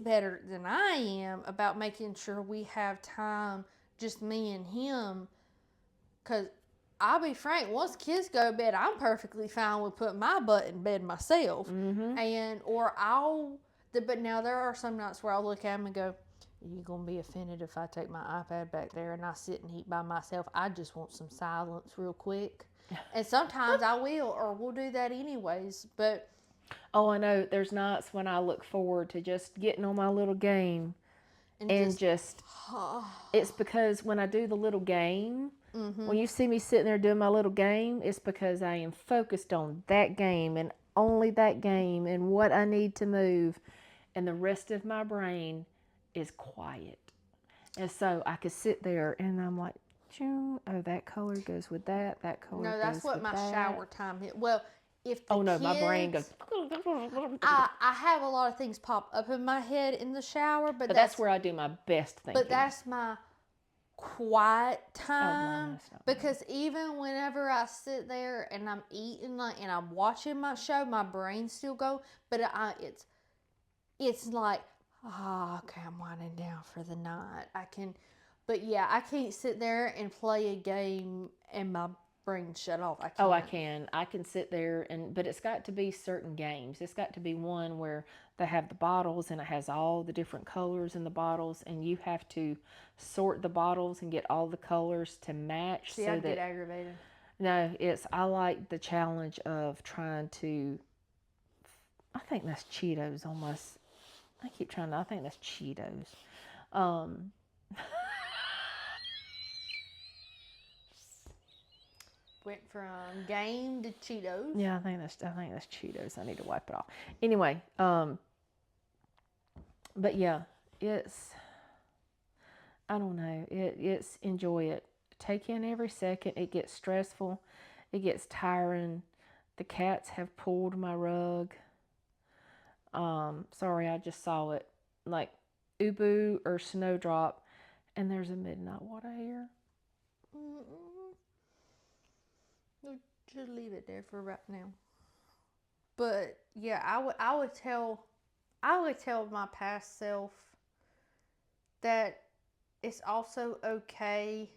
better than I am about making sure we have time, just me and him. Cause I'll be frank, once kids go to bed, I'm perfectly fine with putting my butt in bed myself. But now there are some nights where I'll look at him and go, "Are you gonna be offended if I take my iPad back there and I sit and eat by myself? I just want some silence real quick." And sometimes I will, or we'll do that anyways. But oh, I know. There's nights when I look forward to just getting on my little game and just it's because when I do the little game, when you see me sitting there doing my little game, it's because I am focused on that game and only that game and what I need to move, and the rest of my brain is quiet. And so I could sit there and I'm like, oh, that color goes with that color goes with that. No, that's what my shower time is. Well, if the kids, my brain goes. I have a lot of things pop up in my head in the shower, but that's where I do my best thinking. But that's my quiet time, because even whenever I sit there and I'm eating and I'm watching my show, my brain still go. But it's like, okay, I'm winding down for the night. I can't sit there and play a game and my brain shut off. I can't. Oh, I can. I can sit there but it's got to be certain games. It's got to be one where they have the bottles and it has all the different colors in the bottles, and you have to sort the bottles and get all the colors to match. See, I get aggravated. No, I like the challenge of trying to. I think that's Cheetos almost. I think that's Cheetos. Went from game to Cheetos. Yeah, I think that's Cheetos. I need to wipe it off. Anyway, but yeah, I don't know. It's enjoy it. Take in every second. It gets stressful. It gets tiring. The cats have pulled my rug. Sorry, I just saw it. Like Ubu or Snowdrop, and there's a midnight water here. Just leave it there for right now. But yeah, I would tell my past self that it's also okay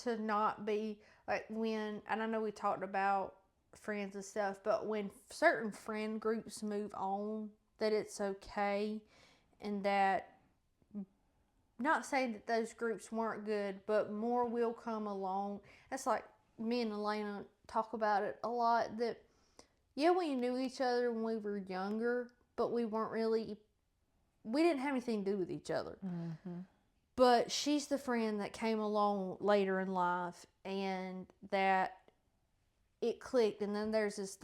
to not be like when, and I know we talked about friends and stuff, but when certain friend groups move on, that it's okay, and that not saying that those groups weren't good, but more will come along. That's like me and Elena talk about it a lot. That yeah, we knew each other when we were younger, but we didn't have anything to do with each other. Mm-hmm. But she's the friend that came along later in life, and that it clicked. And then there's this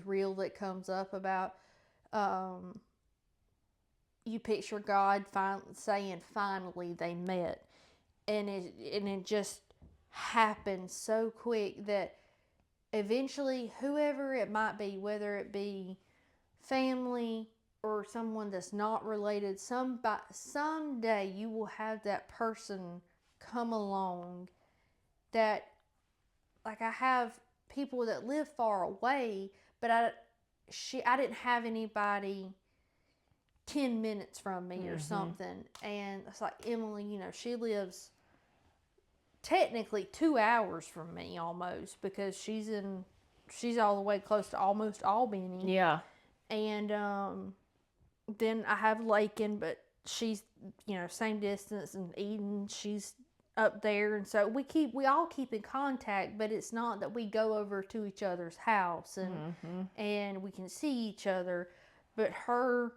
reel that comes up about you picture God saying finally they met, and it just happened so quick that eventually whoever it might be, whether it be family or someone that's not related, someday you will have that person come along that, like, I have people that live far away, but I didn't have anybody 10 minutes from me or something. And it's like Emily, she lives technically 2 hours from me almost, because she's all the way close to almost Albany. Yeah. And then I have Lakin, but she's, same distance, and Eden, she's up there. And so we all keep in contact, but it's not that we go over to each other's house and we can see each other. But her,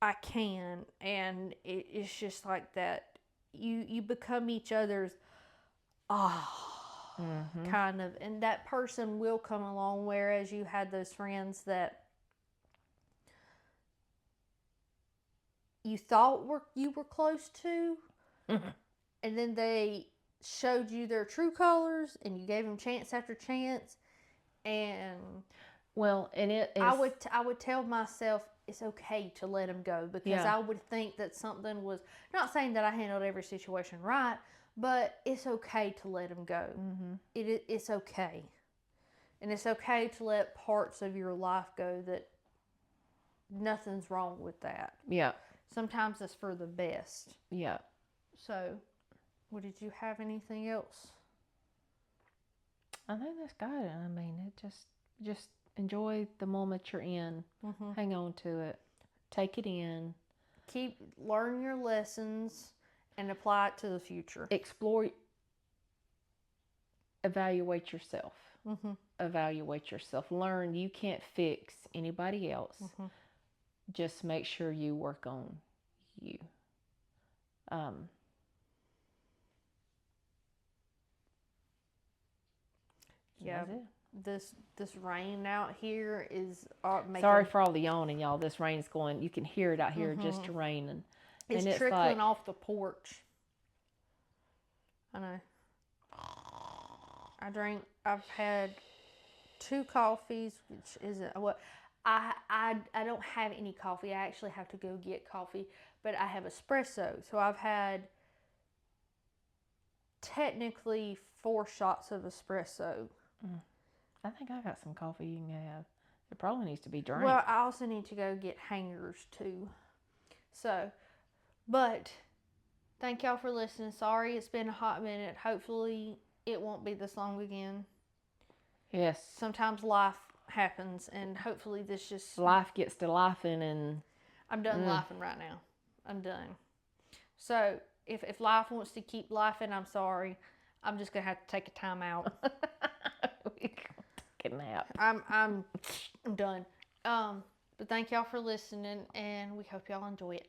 I can, and it's just like that. You become each other's kind of, and that person will come along. Whereas you had those friends that you thought you were close to, and then they showed you their true colors, and you gave them chance after chance. And well, and it is, I would tell myself it's okay to let them go, because I would think that something was, not saying that I handled every situation right, but it's okay to let them go. It's okay. And it's okay to let parts of your life go that nothing's wrong with that. Yeah. Sometimes it's for the best. Yeah. So, well, did you have anything else? I think that's good. I mean, it just enjoy the moment you're in. Hang on to it. Take it in. Learn your lessons and apply it to the future. Explore. Evaluate yourself. Evaluate yourself. Learn you can't fix anybody else. Just make sure you work on you. Yeah. This rain out here is making... Sorry for all the yawning, y'all. This rain's going. You can hear it out here, just raining. It's trickling off the porch. I know. I've had 2 coffees, which isn't what I don't have any coffee. I actually have to go get coffee, but I have espresso. So I've had technically 4 shots of espresso. I think I got some coffee you can have. It probably needs to be drank. Well, I also need to go get hangers too. So, but thank y'all for listening. Sorry it's been a hot minute. Hopefully it won't be this long again. Yes. Sometimes life happens, and hopefully this just... Life gets to laughing, and... I'm done laughing right now. I'm done. So, if life wants to keep laughing, I'm sorry. I'm just going to have to take a time out. Take a nap. I'm done. But thank y'all for listening, and we hope y'all enjoy it.